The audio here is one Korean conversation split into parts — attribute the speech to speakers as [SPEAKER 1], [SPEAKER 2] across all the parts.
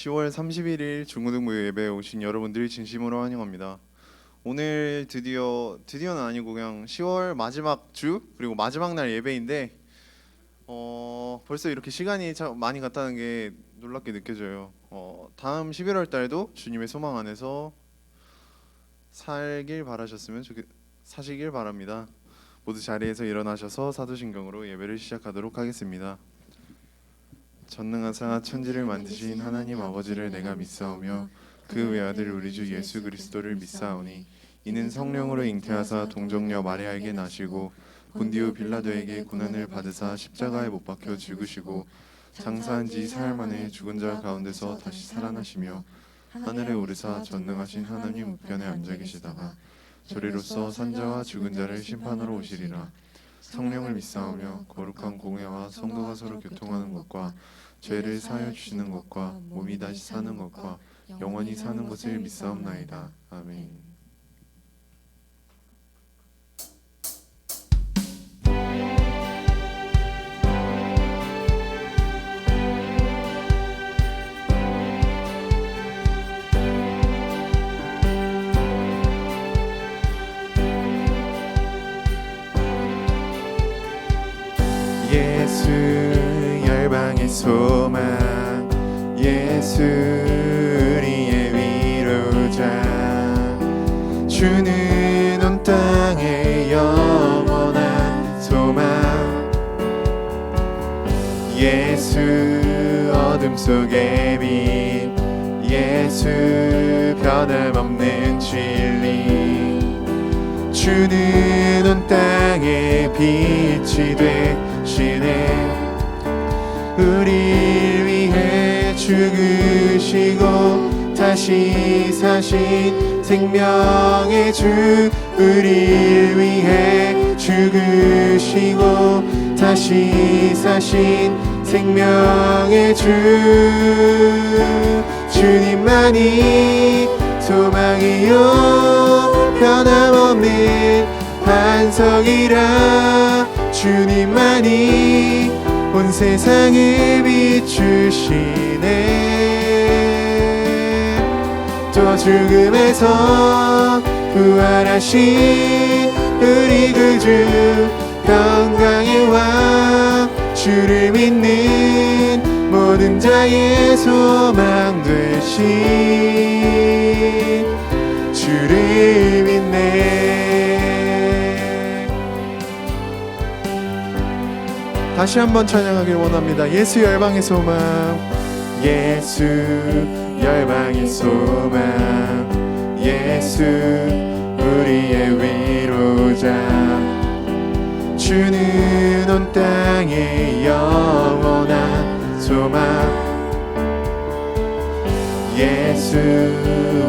[SPEAKER 1] 10월 31일 중고등부 예배에 오신 여러분들 진심으로 환영합니다. 오늘 드디어는 아니고 그냥 10월 마지막 주 그리고 마지막 날 예배인데 벌써 이렇게 시간이 참 많이 갔다는 게 놀랍게 느껴져요. 다음 11월 달도 주님의 소망 안에서 사시길 바랍니다. 모두 자리에서 일어나셔서 사도신경으로 예배를 시작하도록 하겠습니다. 전능하사 천지를 만드신 하나님 아버지를 내가 믿사오며 그 외아들 우리 주 예수 그리스도를 믿사오니 이는 성령으로 잉태하사 동정녀 마리아에게 나시고 본디오 빌라도에게 고난을 받으사 십자가에 못 박혀 죽으시고 장사한 지 사흘 만에 죽은 자 가운데서 다시 살아나시며 하늘에 오르사 전능하신 하나님 우편에 앉아 계시다가 저리로서 산자와 죽은 자를 심판하러 오시리라. 성령을 믿사오며 거룩한 공회와 성도가 서로 교통하는 것과 죄를 사하여 주시는 것과 몸이 다시 사는 것과 영원히 사는 것을 믿사옵나이다. 아멘. 예수 열방의 소망, 예수 우리의 위로자, 주는 온 땅의 영원한 소망. 예수 어둠 속의 빛, 예수 변함없는 진리, 주는 온 땅의 빛이 되시네. 우릴 위해 죽으시고 다시 사신 생명의 주, 우릴 위해 죽으시고 다시 사신 생명의 주, 주님만이 소망이요 변함없는 반석이라. 주님만이 온 세상을 비추시네. 또 죽음에서 부활하신 우리 구주, 평강의 왕, 주를 믿는 모든 자의 소망 되신 주를 믿네. 다시 한번 찬양하길 원합니다. 예수 열방의 소망, 예수 열방의 소망, 예수 우리의 위로자, 주는 온 땅의 영원한 소망. 예수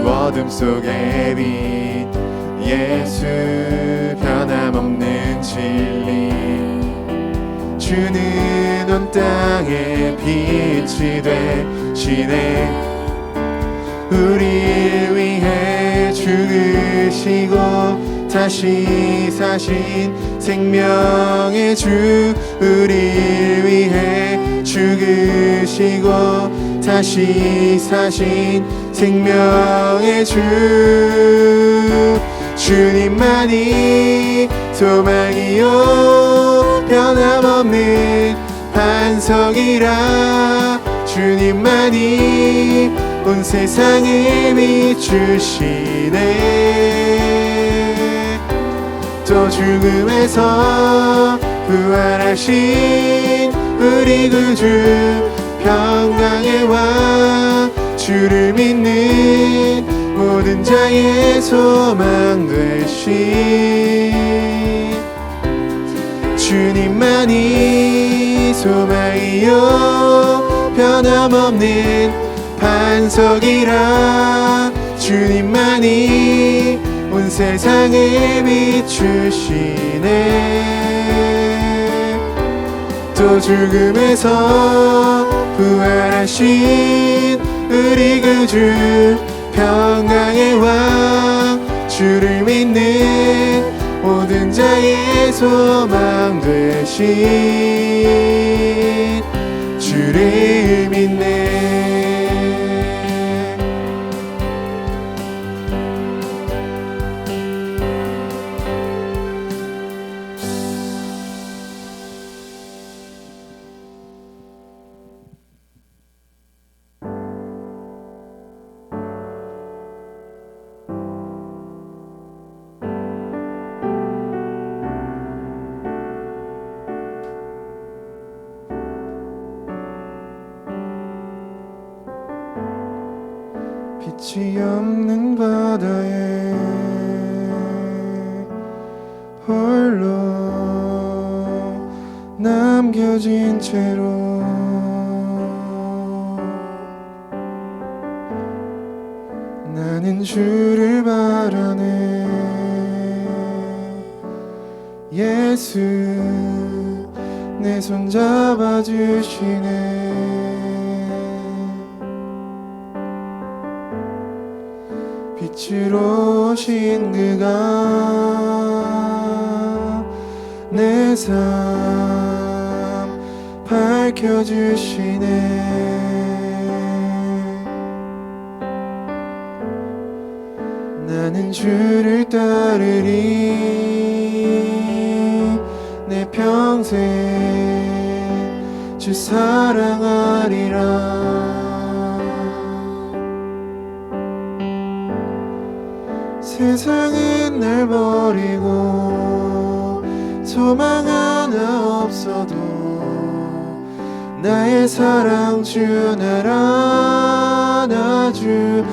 [SPEAKER 1] 어둠 속의 빛, 예수 변함없는 진리, 주는 온 땅의 빛이 되시네. 우릴 위해 죽으시고 다시 사신 생명의 주, 우릴 위해 죽으시고 다시 사신 생명의 주, 주님만이 소망이요 변함없는 반석이라. 주님만이 온 세상을 비추시네. 또 죽음에서 부활하신 우리 구주, 평강의 왕, 주를 믿는 모든 자의 소망 되신 주님만이 소망이요 변함없는 반석이라. 주님만이 온 세상을 비추시네. 또 죽음에서 부활하신 우리 구주, 평강의 왕, 주를 믿는 모든 자의 소망 되신 주를 믿네. 끝이 없는 바다에 홀로 남겨진 채로 나는 주를 바라네. 예수 내 손 잡아주시네. 빛으로 오신 그가 내 삶 밝혀주시네. 나는 주를 따르리. 내 평생 주 사랑하리라. 세상은 날 버리고 소망 하나 없어도 나의 사랑 주 날 안아주시네.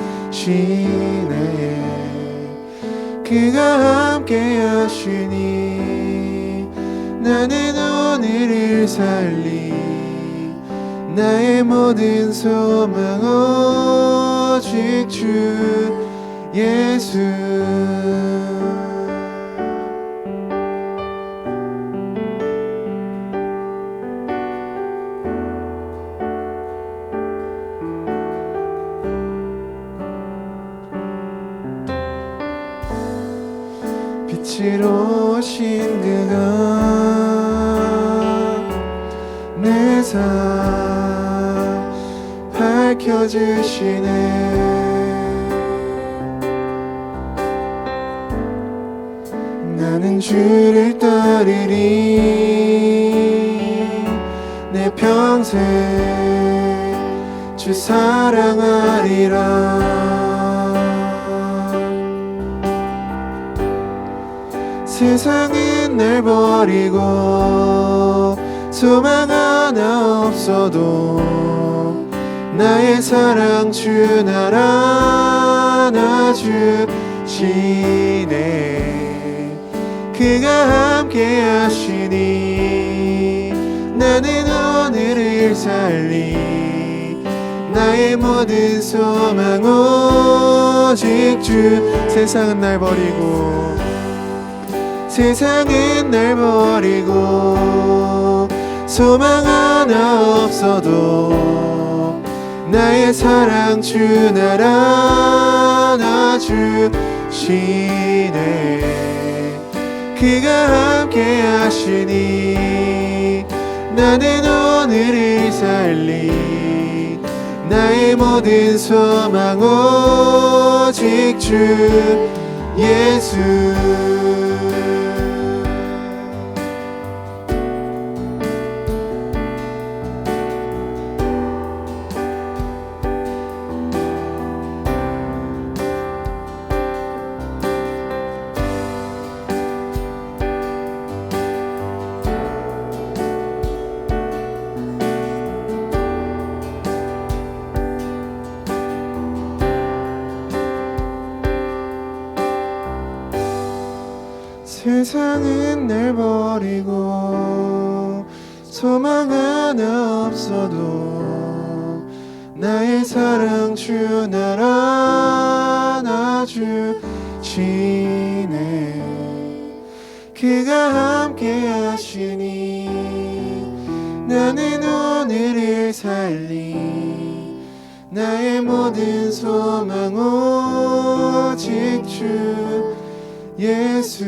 [SPEAKER 1] 그가 함께 하시니 나는 오늘을 살리. 나의 모든 소망 오직 주 예수. 빛으로 오신 그가 내 삶 밝혀주시네. 나는 주를 따르리. 내 평생 주 사랑하리라. 세상은 날 버리고 소망 하나 없어도 나의 사랑 주 날 안아주시네. 그가 함께 하시니 나는 오늘을 살리. 나의 모든 소망 오직 주. 세상은 날 버리고 소망 하나 없어도 나의 사랑 주 날 안아주시네. 그가 함께 하시니 나는 오늘을 살리. 나의 모든 소망 오직 주 예수. 세상은 날 버리고 소망 하나 없어도 나의 사랑 주 날 안아주시네. 그가 함께 하시니 나는 오늘을 살리. 나의 모든 소망 오직 주 예수.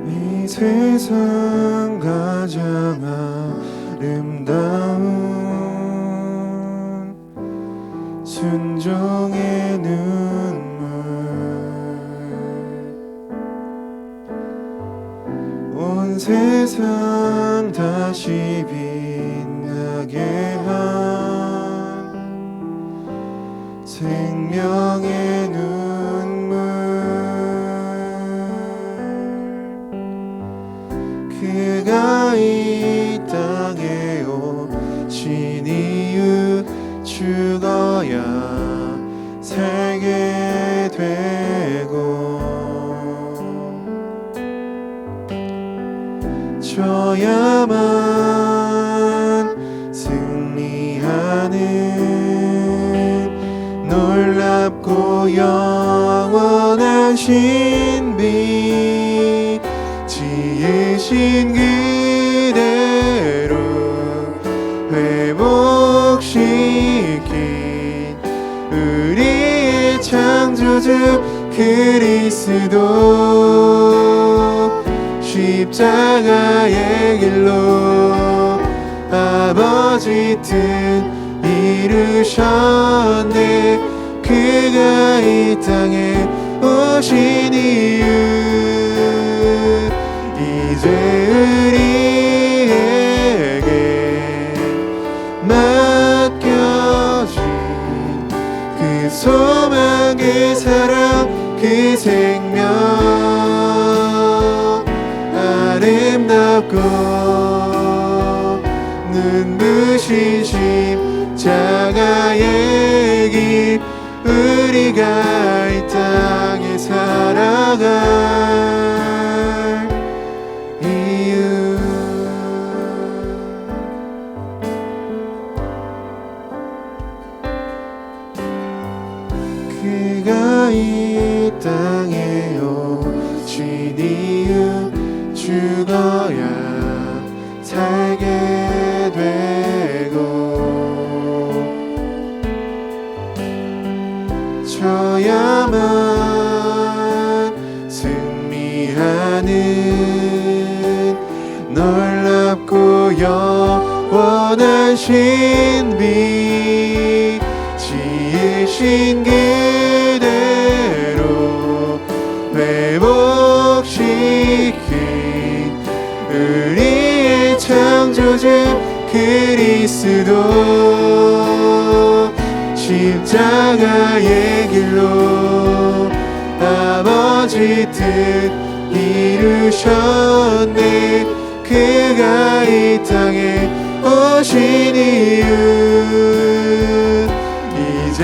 [SPEAKER 1] 이 세상 가장 아름다운 순종의 눈물. 온 세상 다시 생명의 눈물 그가 이 땅에 오신 이유 죽어야 살게 되고 져야만 승리하는 놀랍고 영원한 신비 지으신 그대로 회복시킨 우리의 창조주 그리스도 십자가의 길로 아버지 뜻 이루셨네 그가 이 땅에 오신 이유 이제 우리에게 맡겨진 그 소망 그 사랑 그 생명 아름답고 눈부신 십자가의 길 우리가 이 땅에 살아갈 이유 그가 이 땅에 오신 이유 죽어야 살게 되고 져야만 승리하는 놀랍고 영원한 신비 지으신 그대로 회복시킨 우리의 창조주 그리스도 십자가의 길로 아버지 뜻 이루셨네 그가 이 땅에 오신 이유 이제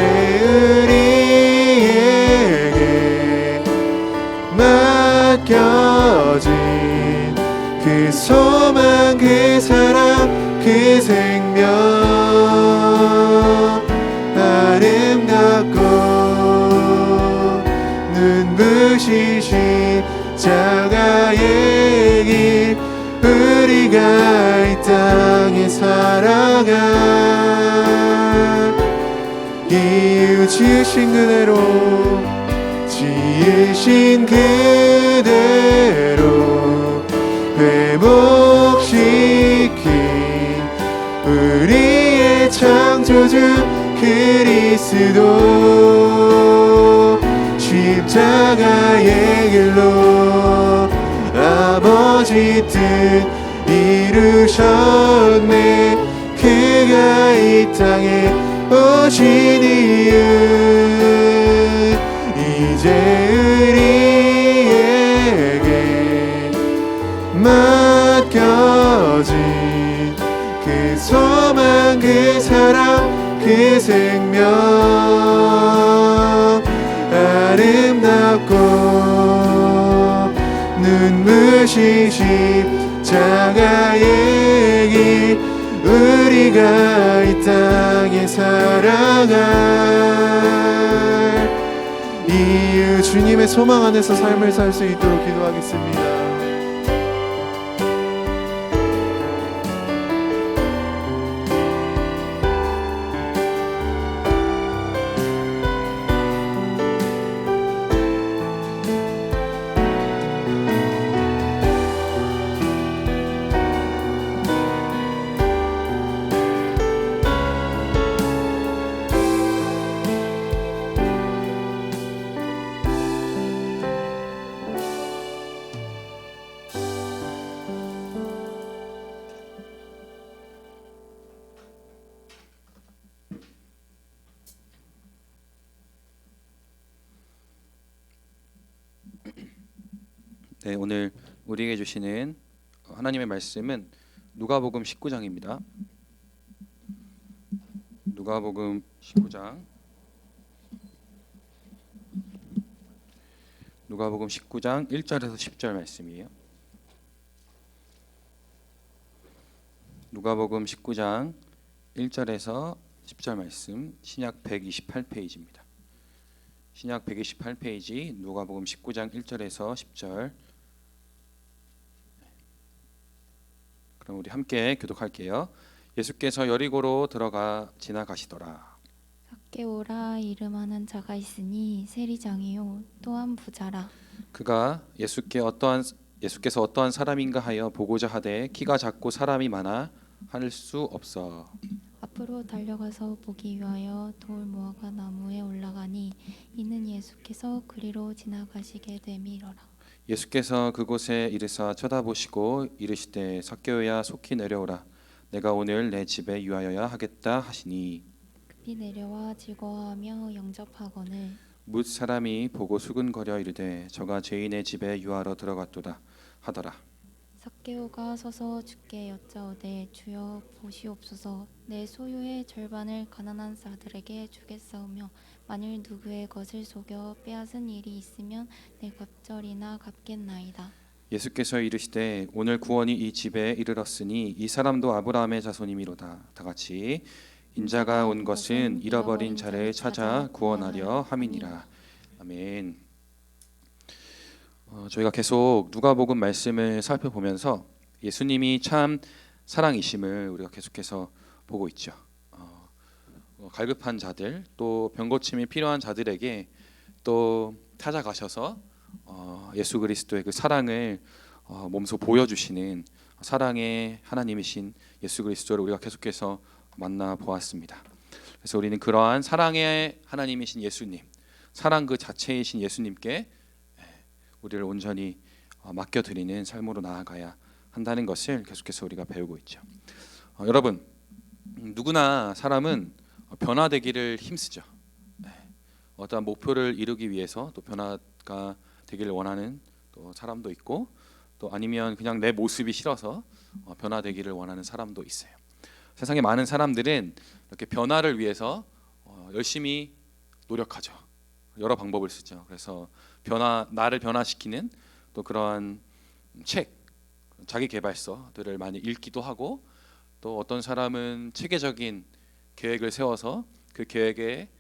[SPEAKER 1] 우리에게 맡겨진 그 소망 그 사랑 그 생명 아름답고 눈부신 십자가의 길 우리가 이 땅에 살아갈 이유 지으신 그대로 지으신 그대로 회복시킨 우리의 창조주 그리스도 십자가의 길로 아버지 뜻 이루셨네 그가 이 땅에 오신 이유 이제 우리에게 맡겨진 그 소망 그 사랑 그 생명 아름답고 눈부신 십자가의 길 우리가 이 땅에 살아갈 이유 주님의 소망 안에서 삶을 살 수 있도록 기도하겠습니다.
[SPEAKER 2] 네, 오늘 우리에게 주시는 하나님의 말씀은 누가복음 19장입니다. 누가복음 19장 누가복음 19장 1절에서 10절 말씀이에요. 누가복음 19장 1절에서 10절 말씀, 신약 128페이지입니다. 신약 128페이지 누가복음 19장 1절에서 10절. 그럼 우리 함께 교독할게요. 예수께서 여리고로 들어가 지나가시더라.
[SPEAKER 3] 삭개오라 이름하는 자가 있으니 세리장이요 또한 부자라.
[SPEAKER 2] 그가 예수께서 어떠한 사람인가 하여 보고자 하되 키가 작고 사람이 많아 할 수 없어.
[SPEAKER 3] 앞으로 달려가서 보기 위하여 돌 모아가 나무에 올라가니 이는 예수께서 그리로 지나가시게 됨이러라.
[SPEAKER 2] 예수께서 그곳에 이르사 쳐다보시고 이르시되 삭개오야 속히 내려오라. 내가 오늘 내 집에 유하여야 하겠다 하시니
[SPEAKER 3] 급히 내려와 즐거워하며 영접하거늘
[SPEAKER 2] 뭇 사람이 보고 수근거려 이르되 저가 죄인의 집에 유하러 들어갔도다 하더라.
[SPEAKER 3] 삭개오가 서서 주께 여짜오되 주여 보시옵소서 내 소유의 절반을 가난한 자들에게 주겠사오며 만일 누구의 것을 속여 빼앗은 일이 있으면 내 갑절이나 갚겠나이다.
[SPEAKER 2] 예수께서 이르시되 오늘 구원이 이 집에 이르렀으니 이 사람도 아브라함의 자손이미로다. 다 같이 인자가 온 것은 잃어버린 자를 찾아 구원하려 함이니라. 아멘. 저희가 계속 누가복음 말씀을 살펴보면서 예수님이 참 사랑이심을 우리가 계속해서 보고 있죠. 갈급한 자들, 또 병고침이 필요한 자들에게 또 찾아가셔서 예수 그리스도의 그 사랑을 몸소 보여주시는 사랑의 하나님이신 예수 그리스도를 우리가 계속해서 만나 보았습니다. 그래서 우리는 그러한 사랑의 하나님이신 예수님, 사랑 그 자체이신 예수님께 우리를 온전히 맡겨드리는 삶으로 나아가야 한다는 것을 계속해서 우리가 배우고 있죠. 여러분, 누구나 사람은 변화되기를 힘쓰죠. 어떠한 목표를 이루기 위해서 또 변화가 되기를 원하는 또 사람도 있고, 또 아니면 그냥 내 모습이 싫어서 변화되기를 원하는 사람도 있어요. 세상에 많은 사람들은 이렇게 변화를 위해서 열심히 노력하죠. 여러 방법을 쓰죠. 그래서 나를 변화시키는 또 그러한 책, 자기 개발서들을 많이 읽기도 하고, 또 어떤 사람은 체계적인 계획을 세워서 그 계획에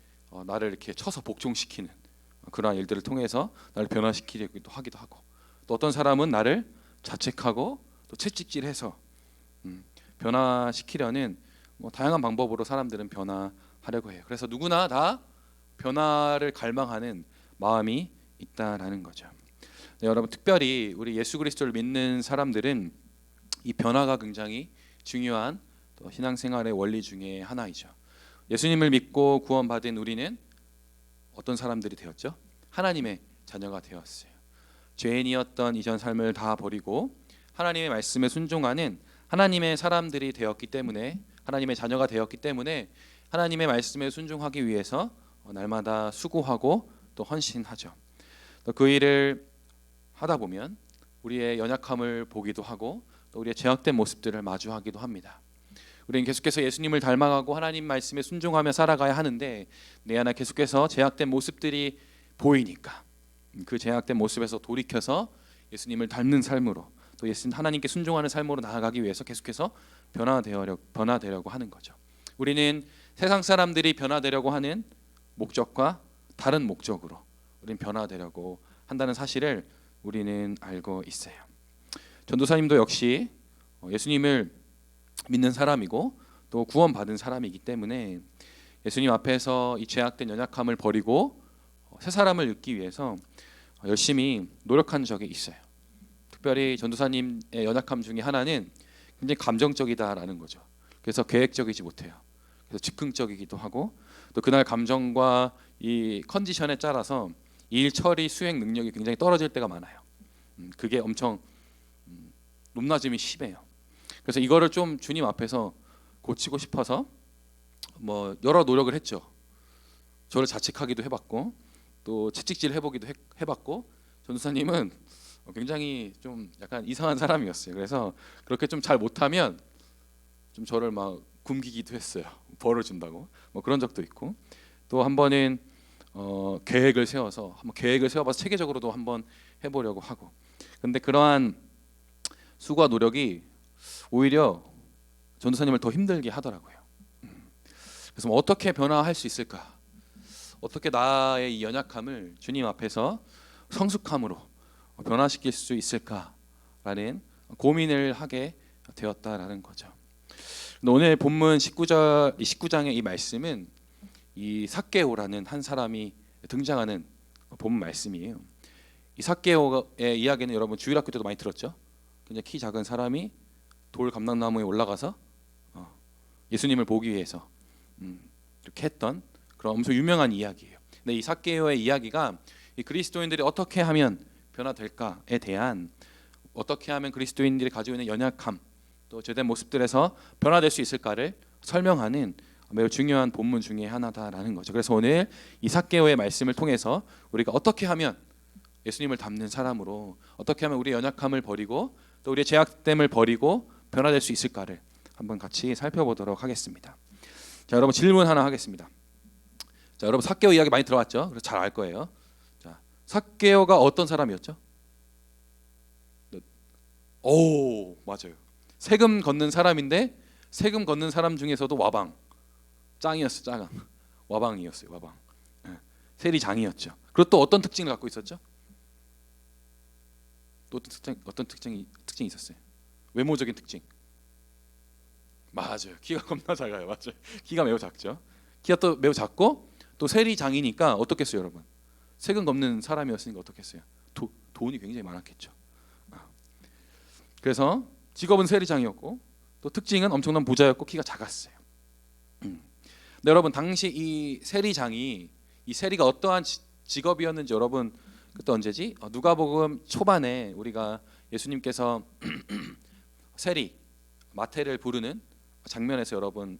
[SPEAKER 2] 나를 이렇게 쳐서 복종시키는 그러한 일들을 통해서 나를 변화시키려고 하기도 하고, 또 어떤 사람은 나를 자책하고 또 채찍질해서 변화시키려는 다양한 방법으로 사람들은 변화하려고 해요. 그래서 누구나 다 변화를 갈망하는 마음이 있다라는 거죠. 네, 여러분, 특별히 우리 예수 그리스도를 믿는 사람들은 이 변화가 굉장히 중요한 또 신앙생활의 원리 중에 하나이죠. 예수님을 믿고 구원받은 우리는 어떤 사람들이 되었죠? 하나님의 자녀가 되었어요. 죄인이었던 이전 삶을 다 버리고 하나님의 말씀에 순종하는 하나님의 사람들이 되었기 때문에, 하나님의 자녀가 되었기 때문에 하나님의 말씀에 순종하기 위해서 날마다 수고하고 또 헌신하죠. 또 그 일을 하다 보면 우리의 연약함을 보기도 하고 또 우리의 제약된 모습들을 마주하기도 합니다. 우리는 계속해서 예수님을 닮아가고 하나님 말씀에 순종하며 살아가야 하는데, 내 안에 계속해서 제약된 모습들이 보이니까 그 제약된 모습에서 돌이켜서 예수님을 닮는 삶으로, 또 하나님께 순종하는 삶으로 나아가기 위해서 계속해서 변화되려고 하는 거죠. 우리는 세상 사람들이 변화되려고 하는 목적과 다른 목적으로 우리는 변화되려고 한다는 사실을 우리는 알고 있어요. 전도사님도 역시 예수님을 믿는 사람이고 또 구원받은 사람이기 때문에 예수님 앞에서 이 죄악된 연약함을 버리고 새 사람을 얻기 위해서 열심히 노력한 적이 있어요. 특별히 전도사님의 연약함 중에 하나는 굉장히 감정적이다라는 거죠. 그래서 계획적이지 못해요. 그래서 즉흥적이기도 하고, 또 그날 감정과 이 컨디션에 따라서 일 처리 수행 능력이 굉장히 떨어질 때가 많아요. 그게 엄청 높낮임이 심해요. 그래서 이거를 좀 주님 앞에서 고치고 싶어서 여러 노력을 했죠. 저를 자책하기도 해봤고 또 채찍질 해보기도 해봤고, 전도사님은 굉장히 좀 약간 이상한 사람이었어요. 그래서 그렇게 좀 잘 못하면 좀 저를 막 굶기기도 했어요. 벌을 준다고 뭐 그런 적도 있고, 또 한 번은 계획을 세워서 한번 계획을 세워봐서 체계적으로도 한번 해보려고 하고, 근데 그러한 수고와 노력이 오히려 전도사님을 더 힘들게 하더라고요. 그래서 뭐 어떻게 변화할 수 있을까? 어떻게 나의 이 연약함을 주님 앞에서 성숙함으로 변화시킬 수 있을까라는 고민을 하게 되었다라는 거죠. 오늘 본문 19장의 이 말씀은 이 삭개오라는 한 사람이 등장하는 본문 말씀이에요. 이 삭개오의 이야기는 여러분 주일학교 때도 많이 들었죠. 굉장히 키 작은 사람이 돌 감람나무에 올라가서 예수님을 보기 위해서 이렇게 했던 그런 엄청 유명한 이야기예요. 근데 이 삭개오의 이야기가 이 그리스도인들이 어떻게 하면 변화될까에 대한, 어떻게 하면 그리스도인들이 가지고 있는 연약함 또 죄된 모습들에서 변화될 수 있을까를 설명하는 매우 중요한 본문 중에 하나다라는 거죠. 그래서 오늘 이 삭개오의 말씀을 통해서 우리가 어떻게 하면 예수님을 닮는 사람으로, 어떻게 하면 우리의 연약함을 버리고 또 우리의 죄악됨을 버리고 변화될 수 있을까를 한번 같이 살펴보도록 하겠습니다. 자, 여러분 질문 하나 하겠습니다. 자, 여러분 삭개오 이야기 많이 들어봤죠? 그래서 잘 알 거예요. 자, 삭개오가 어떤 사람이었죠? 오, 맞아요. 세금 걷는 사람인데 세금 걷는 사람 중에서도 와방, 짱이었어, 짱. 와방이었어요, 와방. 세리장이었죠. 그리고 또 어떤 특징을 갖고 있었죠? 또 어떤 특징이 있었어요? 외모적인 특징. 맞아요. 키가 겁나 작아요. 맞아요. 키가 매우 작죠. 키가 또 매우 작고 또 세리장이니까 어떻겠어요, 여러분? 세금 걷는 사람이었으니까 어떻겠어요? 돈이 굉장히 많았겠죠. 그래서 직업은 세리장이었고 또 특징은 엄청난 부자였고 키가 작았어요. 근데 여러분 당시 이 세리장이, 이 세리가 어떠한 직업이었는지 여러분 그때 언제지? 누가복음 초반에 우리가 예수님께서 세리 마태를 부르는 장면에서 여러분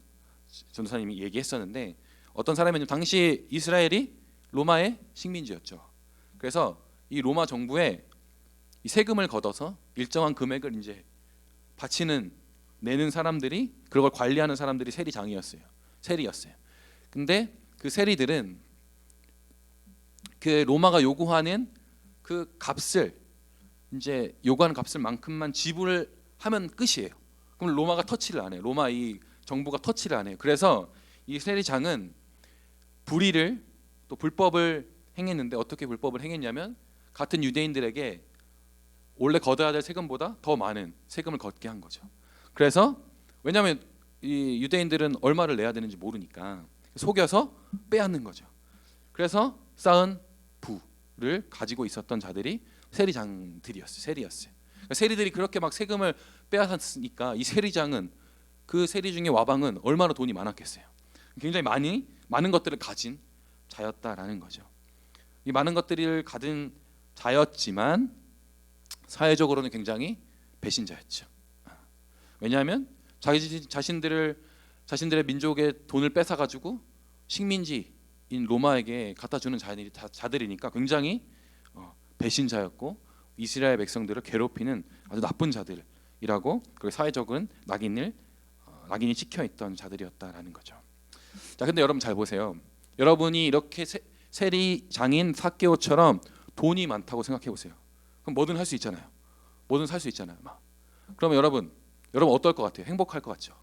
[SPEAKER 2] 전도사님이 얘기했었는데, 어떤 사람이냐면 당시 이스라엘이 로마의 식민지였죠. 그래서 이 로마 정부에 이 세금을 걷어서 일정한 금액을 이제 내는 사람들이, 그걸 관리하는 사람들이 세리장이었어요. 세리였어요. 근데 그 세리들은 그 로마가 요구하는 그 값을, 이제 요구하는 값을만큼만 지불을 하면 끝이에요. 그럼 로마가 터치를 안 해요. 로마 이 정부가 터치를 안 해요. 그래서 이 세리장은 불의를 또 불법을 행했는데, 어떻게 불법을 행했냐면 같은 유대인들에게 원래 걷어야 될 세금보다 더 많은 세금을 걷게 한 거죠. 그래서 왜냐하면 이 유대인들은 얼마를 내야 되는지 모르니까 속여서 빼앗는 거죠. 그래서 쌓은 부를 가지고 있었던 자들이 세리장들이었어요. 세리였어요. 그러니까 세리들이 그렇게 막 세금을 빼앗았으니까 이 세리장은, 그 세리 중에 와방은 얼마나 돈이 많았겠어요. 굉장히 많은 것들을 가진 자였다라는 거죠. 이 많은 것들을 가진 자였지만 사회적으로는 굉장히 배신자였죠. 왜냐하면 자신들의 민족의 돈을 뺏어 가지고 식민지인 로마에게 갖다 주는 자들이니까 굉장히 배신자였고 이스라엘 백성들을 괴롭히는 아주 나쁜 자들이라고, 그리고 사회적인 낙인이 찍혀 있던 자들이었다라는 거죠. 자, 근데 여러분 잘 보세요. 여러분이 이렇게 세리장인 삭개오처럼 돈이 많다고 생각해 보세요. 그럼 뭐든 할 수 있잖아요. 뭐든 살 수 있잖아요. 막. 그러면 여러분 어떨 것 같아요? 행복할 것 같죠?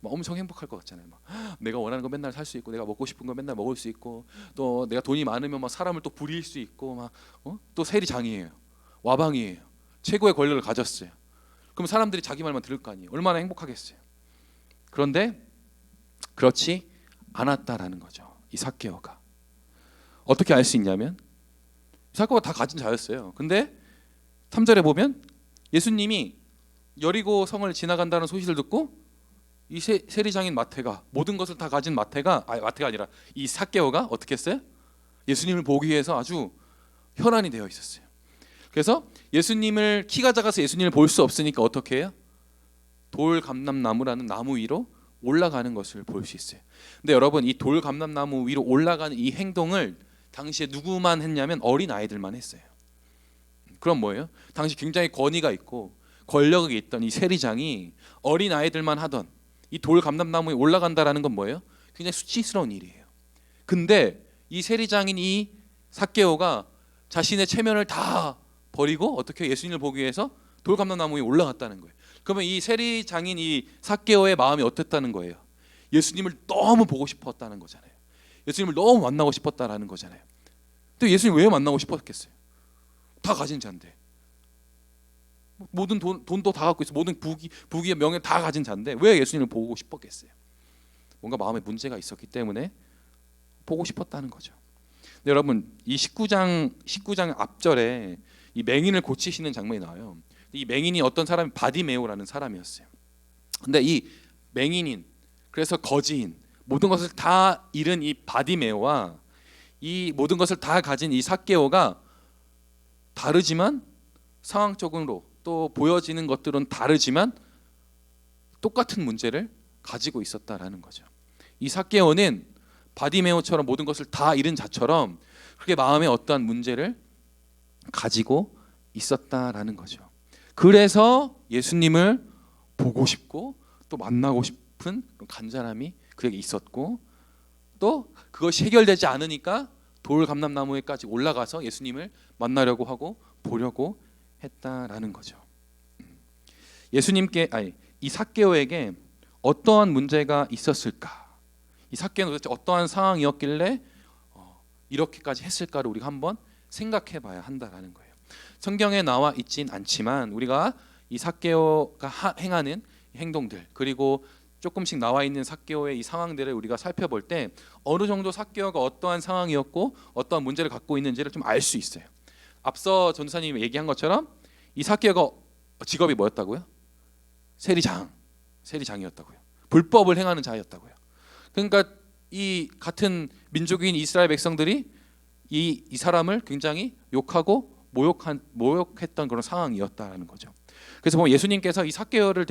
[SPEAKER 2] 막 엄청 행복할 것 같잖아요. 막 내가 원하는 거 맨날 살 수 있고, 내가 먹고 싶은 거 맨날 먹을 수 있고, 또 내가 돈이 많으면 막 사람을 또 부릴 수 있고, 막 또 세리장이에요. 와방이에요. 최고의 권력을 가졌어요. 그럼 사람들이 자기 말만 들을 거 아니에요. 얼마나 행복하겠어요. 그런데 그렇지 않았다라는 거죠. 이 삭개오가. 어떻게 알 수 있냐면 삭개오가 다 가진 자였어요. 근데 3절에 보면 예수님이 여리고 성을 지나간다는 소식을 듣고 이 세리장인 마태가, 모든 것을 다 가진 마태가 아니라 이 삭개오가 어떻게 했어요? 예수님을 보기 위해서 아주 혈안이 되어 있었어요. 그래서 예수님을, 키가 작아서 예수님을 볼 수 없으니까 어떻게 해요? 돌 감람나무라는 나무 위로 올라가는 것을 볼 수 있어요. 근데 여러분 이 돌 감람나무 위로 올라가는 이 행동을 당시에 누구만 했냐면 어린 아이들만 했어요. 그럼 뭐예요? 당시 굉장히 권위가 있고 권력이 있던 이 세리장이 어린 아이들만 하던 이 돌 감람나무에 올라간다라는 건 뭐예요? 굉장히 수치스러운 일이에요. 근데 이 세리장인 이 삭개오가 자신의 체면을 다 버리고 어떻게 예수님을 보기 위해서 돌 감람나무에 올라갔다는 거예요. 그러면 이 세리장인 이 삭개오의 마음이 어땠다는 거예요? 예수님을 너무 보고 싶었다는 거잖아요. 예수님을 너무 만나고 싶었다라는 거잖아요. 또 예수님 왜 만나고 싶었겠어요? 다 가진 자인데, 모든 돈도 다 갖고 있어, 모든 부귀 명예 다 가진 자인데 왜 예수님을 보고 싶었겠어요? 뭔가 마음에 문제가 있었기 때문에 보고 싶었다는 거죠. 근데 여러분, 이 19장 앞절에 이 맹인을 고치시는 장면이 나와요. 이 맹인이 어떤 사람이 바디메오라는 사람이었어요. 근데 이 맹인인, 그래서 거지인, 모든 것을 다 잃은 이 바디메오와 이 모든 것을 다 가진 이 삭개오가 다르지만 상황적으로 또 보여지는 것들은 다르지만 똑같은 문제를 가지고 있었다라는 거죠. 이 삭개오는 바디메오처럼 모든 것을 다 잃은 자처럼 그렇게 마음에 어떠한 문제를 가지고 있었다라는 거죠. 그래서 예수님을 보고 싶고 또 만나고 싶은 간절함이 그에게 있었고, 또 그것이 해결되지 않으니까 돌 감람나무에까지 올라가서 예수님을 만나려고 하고 보려고 했다라는 거죠. 이 삭개오에게 어떠한 문제가 있었을까? 이 삭개오는 도대체 어떠한 상황이었길래 이렇게까지 했을까를 우리가 한번 생각해봐야 한다라는 거예요. 성경에 나와 있진 않지만 우리가 이 삭개오가 행하는 행동들, 그리고 조금씩 나와 있는 삭개오의 이 상황들을 우리가 살펴볼 때 어느 정도 삭개오가 어떠한 상황이었고 어떠한 문제를 갖고 있는지를 좀 알 수 있어요. 앞서 전도사님이 얘기한 것처럼 이 삭개오가 직업이 뭐였다고요? 세리장이었다고요. 불법을 행하는 자였다고요. 그러니까 이 같은 민족인 이스라엘 백성들이 이 사람을 굉장히 욕하고 모욕했던 그런 상황이었다는 거죠. 그래서 보면 예수님께서 이 삭개오랑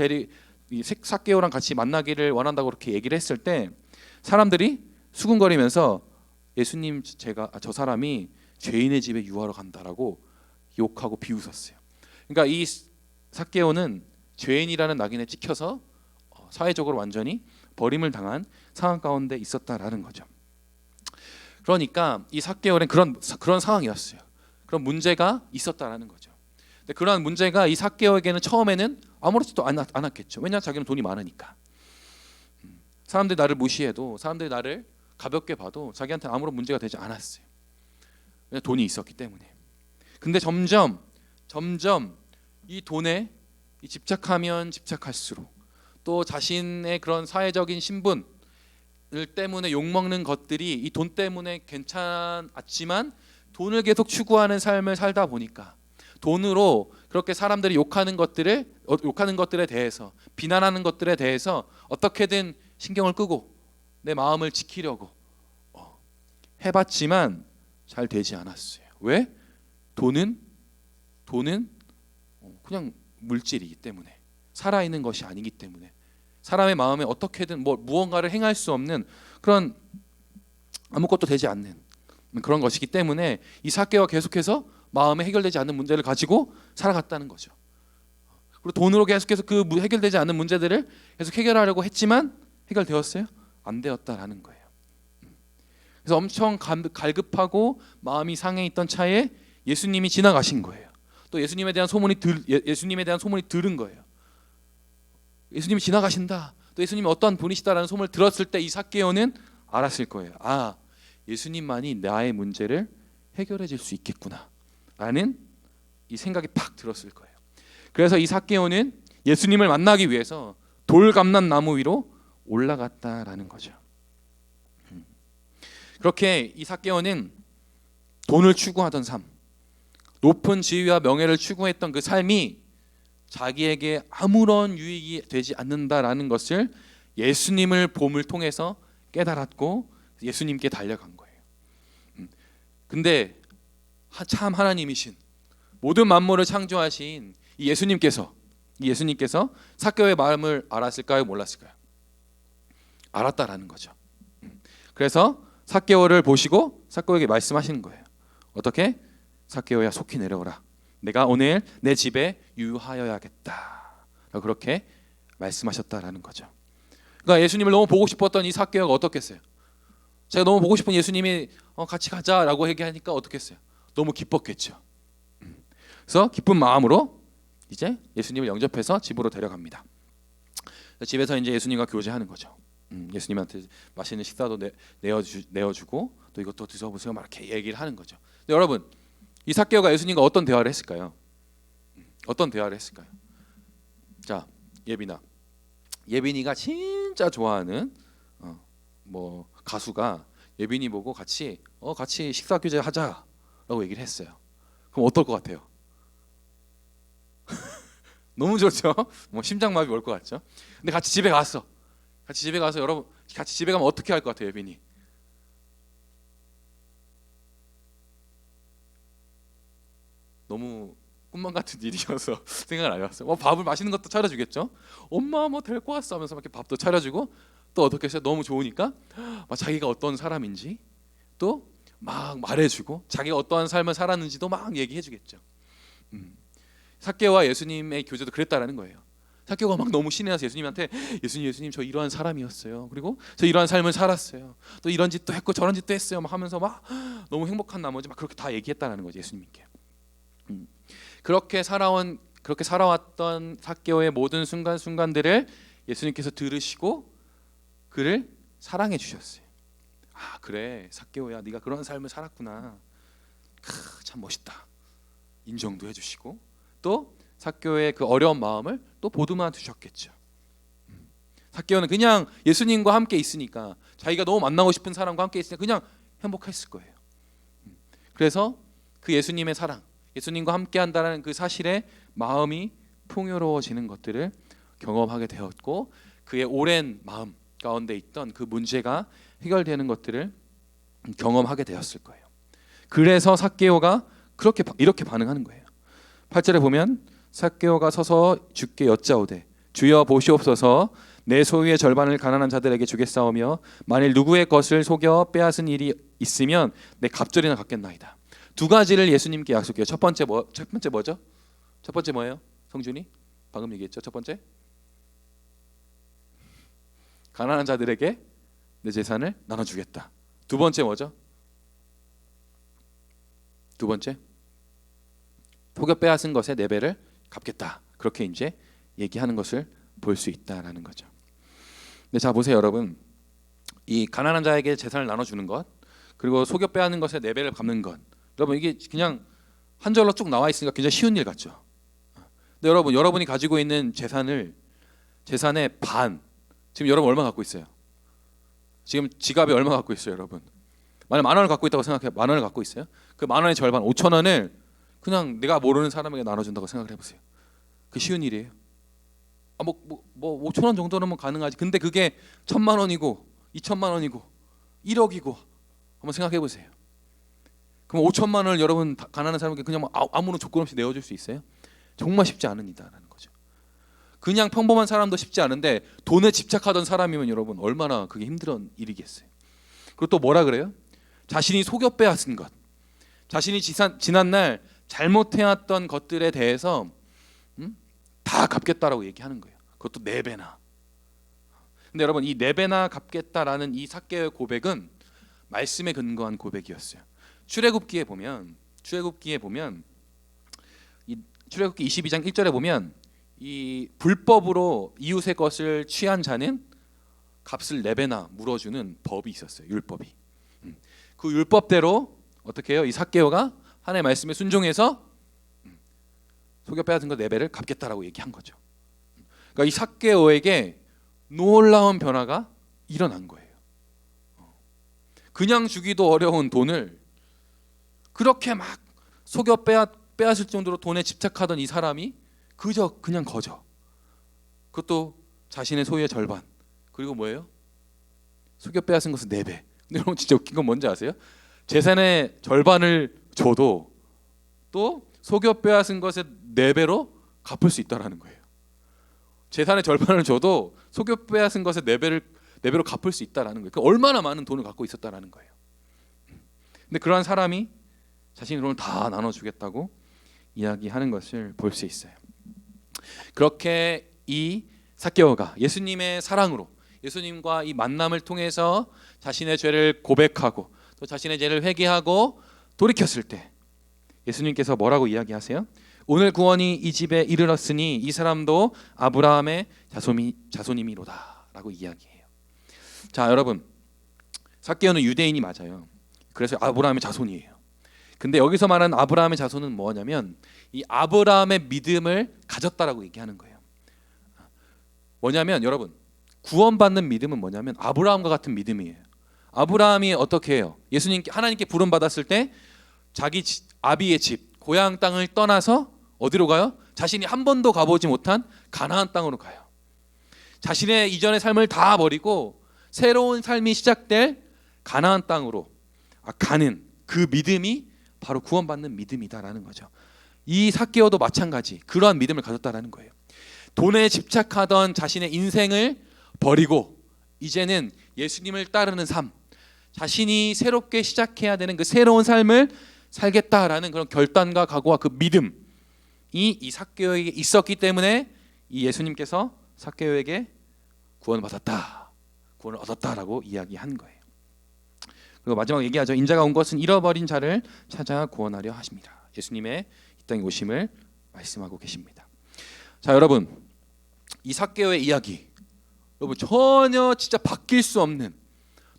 [SPEAKER 2] 같이 만나기를 원한다고 그렇게 얘기를 했을 때 사람들이 수군거리면서 예수님, 저 사람이 죄인의 집에 유하러 간다라고 욕하고 비웃었어요. 그러니까 이 삭개오는 죄인이라는 낙인에 찍혀서 사회적으로 완전히 버림을 당한 상황 가운데 있었다라는 거죠. 그러니까 이 삭개오는 그런 상황이었어요. 그런 문제가 있었다라는 거죠. 근데 그러한 문제가 이 삭개오에게는 처음에는 아무렇지도 않았겠죠. 왜냐, 자기는 돈이 많으니까. 사람들이 나를 무시해도, 사람들이 나를 가볍게 봐도 자기한테는 아무런 문제가 되지 않았어요. 왜냐, 돈이 있었기 때문에. 근데 점점 이 돈에 집착하면 집착할수록, 또 자신의 그런 사회적인 신분을 때문에 욕먹는 것들이 이 돈 때문에 괜찮았지만 돈을 계속 추구하는 삶을 살다 보니까 돈으로 그렇게 사람들이 욕하는 것들에 대해서, 비난하는 것들에 대해서 어떻게든 신경을 끄고 내 마음을 지키려고 해봤지만 잘 되지 않았어요. 왜? 돈은 그냥 물질이기 때문에, 살아있는 것이 아니기 때문에, 사람의 마음에 어떻게든 무언가를 행할 수 없는 그런, 아무것도 되지 않는 그런 것이기 때문에 이 삭개오가 계속해서 마음에 해결되지 않는 문제를 가지고 살아갔다는 거죠. 그리고 돈으로 계속해서 그 해결되지 않는 문제들을 계속 해결하려고 했지만 해결되었어요? 안 되었다라는 거예요. 그래서 엄청 갈급하고 마음이 상해 있던 차에 예수님이 지나가신 거예요. 또 예수님에 대한 소문이 들은 거예요. 예수님이 지나가신다, 또 예수님이 어떠한 분이시다라는 소문을 들었을 때 이 삭개오는 알았을 거예요. 아, 예수님만이 나의 문제를 해결해 줄 수 있겠구나 라는 이 생각이 팍 들었을 거예요. 그래서 이 삭개오는 예수님을 만나기 위해서 돌 감람나무 위로 올라갔다라는 거죠. 그렇게 이 삭개오는 돈을 추구하던 삶, 높은 지위와 명예를 추구했던 그 삶이 자기에게 아무런 유익이 되지 않는다라는 것을 예수님을 봄을 통해서 깨달았고 예수님께 달려간 거예요. 근데 참 하나님이신, 모든 만물을 창조하신 이 예수님께서 삭개오의 마음을 알았을까요? 몰랐을까요? 알았다라는 거죠. 그래서 삭개오를 보시고 삭개오에게 말씀하시는 거예요. 어떻게? 삭개오야, 속히 내려오라. 내가 오늘 내 집에 유하여야겠다. 그렇게 말씀하셨다라는 거죠. 그러니까 예수님을 너무 보고 싶었던 이 삭개오가 어떻겠어요? 제가 너무 보고 싶은 예수님이 같이 가자라고 얘기하니까 어떻겠어요? 너무 기뻤겠죠. 그래서 기쁜 마음으로 이제 예수님을 영접해서 집으로 데려갑니다. 집에서 이제 예수님과 교제하는 거죠. 예수님한테 맛있는 식사도 내어주고 또 이것도 드셔보세요 막 이렇게 얘기를 하는 거죠. 근데 여러분, 이 삭개오가 예수님과 어떤 대화를 했을까요? 어떤 대화를 했을까요? 자, 예빈이가 진짜 좋아하는 뭐 가수가 예빈이 보고 같이 식사 교제 하자라고 얘기를 했어요. 그럼 어떨 것 같아요? 너무 좋죠. 뭐 심장마비 올 것 같죠. 근데 같이 집에 가서 여러분 같이 집에 가면 어떻게 할 것 같아요, 예빈이? 너무 꿈만 같은 일이어서 생각을 안 해봤어요. 밥을 맛있는 것도 차려주겠죠. 엄마 뭐 데리고 왔어 하면서 이렇게 밥도 차려주고 또 어떻게 했어요? 너무 좋으니까 막 자기가 어떤 사람인지 또 막 말해주고 자기가 어떠한 삶을 살았는지도 막 얘기해주겠죠. 삭개오와 예수님의 교제도 그랬다라는 거예요. 삭개오가 막 너무 신이 나서 예수님한테 예수님 저 이러한 사람이었어요. 그리고 저 이러한 삶을 살았어요. 또 이런 짓도 했고 저런 짓도 했어요. 막 하면서 막 너무 행복한 나머지 막 그렇게 다 얘기했다라는 거죠, 예수님께. 그렇게 살아왔던 삭개오의 모든 순간순간들을 예수님께서 들으시고 그를 사랑해 주셨어요. 아, 그래 삭개오야, 네가 그런 삶을 살았구나. 참 멋있다. 인정도 해주시고 또 삭개오의 그 어려운 마음을 또 보듬어 주셨겠죠. 삭개오는 그냥 예수님과 함께 있으니까 자기가 너무 만나고 싶은 사람과 함께 있으니까 그냥 행복했을 거예요. 그래서 그 예수님의 사랑, 예수님과 함께 한다는 그 사실에 마음이 풍요로워지는 것들을 경험하게 되었고 그의 오랜 마음 가운데 있던 그 문제가 해결되는 것들을 경험하게 되었을 거예요. 그래서 삭개오가 이렇게 반응하는 거예요. 8절에 보면 삭개오가 서서 주께 여짜오되 주여 보시옵소서 내 소유의 절반을 가난한 자들에게 주겠사오며 만일 누구의 것을 속여 빼앗은 일이 있으면 내 갑절이나 갚겠나이다. 두 가지를 예수님께 약속해요. 첫 번째 뭐죠? 첫 번째 뭐예요? 성준이 방금 얘기했죠. 첫 번째 가난한 자들에게 내 재산을 나눠주겠다. 두 번째 뭐죠? 두 번째 속여 빼앗은 것의 4배를 갚겠다. 그렇게 이제 얘기하는 것을 볼 수 있다라는 거죠. 근데 자 보세요, 여러분. 이 가난한 자에게 재산을 나눠주는 것 그리고 속여 빼앗는 것의 4배를 갚는 것, 여러분 이게 그냥 한 절로 쭉 나와 있으니까 굉장히 쉬운 일 같죠. 근데 여러분이 가지고 있는 재산의 반, 지금 여러분 얼마 갖고 있어요? 지금 지갑에 얼마 갖고 있어요, 여러분? 만약 10,000원을 갖고 있다고 생각해요. 10,000원을 갖고 있어요. 그 10,000원의 절반 5,000원을 그냥 내가 모르는 사람에게 나눠준다고 생각을 해보세요. 그 쉬운 일이에요. 뭐 5,000원 정도는 가능하지. 근데 그게 1,000,000원이고 2,000,000원이고 1억이고 한번 생각해 보세요. 그럼 5천만 원을 여러분 가난한 사람에게 그냥 아무런 조건 없이 내어줄 수 있어요? 정말 쉽지 않은 일이다라는 거죠. 그냥 평범한 사람도 쉽지 않은데 돈에 집착하던 사람이면 여러분 얼마나 그게 힘든 일이겠어요. 그리고 또 뭐라 그래요? 자신이 속여 빼앗은 것, 자신이 지난날 잘못해왔던 것들에 대해서 다 갚겠다라고 얘기하는 거예요. 그것도 4배나. 근데 여러분 이 4배나 갚겠다라는 이 삭개오의 고백은 말씀에 근거한 고백이었어요. 출애굽기에 보면 이 출애굽기 22장 1절에 보면 이 불법으로 이웃의 것을 취한 자는 값을 4배나 물어주는 법이 있었어요. 율법이. 그 율법대로 어떻게 해요? 이 삭개오가 하나님의 말씀에 순종해서 속여 빼앗은 것 4배를 갚겠다라고 얘기한 거죠. 그러니까 이 삭개오에게 놀라운 변화가 일어난 거예요. 그냥 주기도 어려운 돈을 그렇게 막 속여 빼앗을 정도로 돈에 집착하던 이 사람이 그냥 거저, 그것도 자신의 소유의 절반, 그리고 뭐예요? 속여 빼앗은 것은 4배. 근데 여러분 진짜 웃긴 건 뭔지 아세요? 재산의 절반을 줘도 또 속여 빼앗은 것의 4배로 갚을 수 있다라는 거예요. 재산의 절반을 줘도 속여 빼앗은 것의 4배로 갚을 수 있다라는 거예요. 그러니까 얼마나 많은 돈을 갖고 있었다라는 거예요. 근데 그러한 사람이 자신의 돈을 다 나눠주겠다고 이야기하는 것을 볼 수 있어요. 그렇게 이 삭개오가 예수님의 사랑으로 예수님과 이 만남을 통해서 자신의 죄를 고백하고 또 자신의 죄를 회개하고 돌이켰을 때 예수님께서 뭐라고 이야기하세요? 오늘 구원이 이 집에 이르렀으니 이 사람도 아브라함의 자손임이로다 라고 이야기해요. 자, 여러분, 삭개오는 유대인이 맞아요. 그래서 아브라함의 자손이에요. 근데 여기서 말하는 아브라함의 자손은 뭐냐면 이 아브라함의 믿음을 가졌다라고 얘기하는 거예요. 뭐냐면 여러분, 구원받는 믿음은 뭐냐면 아브라함과 같은 믿음이에요. 아브라함이 어떻게 해요? 하나님께 부름 받았을 때 자기 아비의 집, 고향 땅을 떠나서 어디로 가요? 자신이 한 번도 가보지 못한 가나안 땅으로 가요. 자신의 이전의 삶을 다 버리고 새로운 삶이 시작될 가나안 땅으로 가는 그 믿음이 바로 구원받는 믿음이다라는 거죠. 이 삭개오도 마찬가지 그러한 믿음을 가졌다라는 거예요. 돈에 집착하던 자신의 인생을 버리고 이제는 예수님을 따르는 삶, 자신이 새롭게 시작해야 되는 그 새로운 삶을 살겠다라는 그런 결단과 각오와 그 믿음이 이 삭개오에게 있었기 때문에 이 예수님께서 삭개오에게 구원을 얻었다라고 이야기한 거예요. 그리고 마지막 얘기하죠. 인자가 온 것은 잃어버린 자를 찾아 구원하려 하십니다. 예수님의 이 땅에 오심을 말씀하고 계십니다. 자, 여러분, 이 삭개오의 이야기, 여러분 전혀 진짜 바뀔 수 없는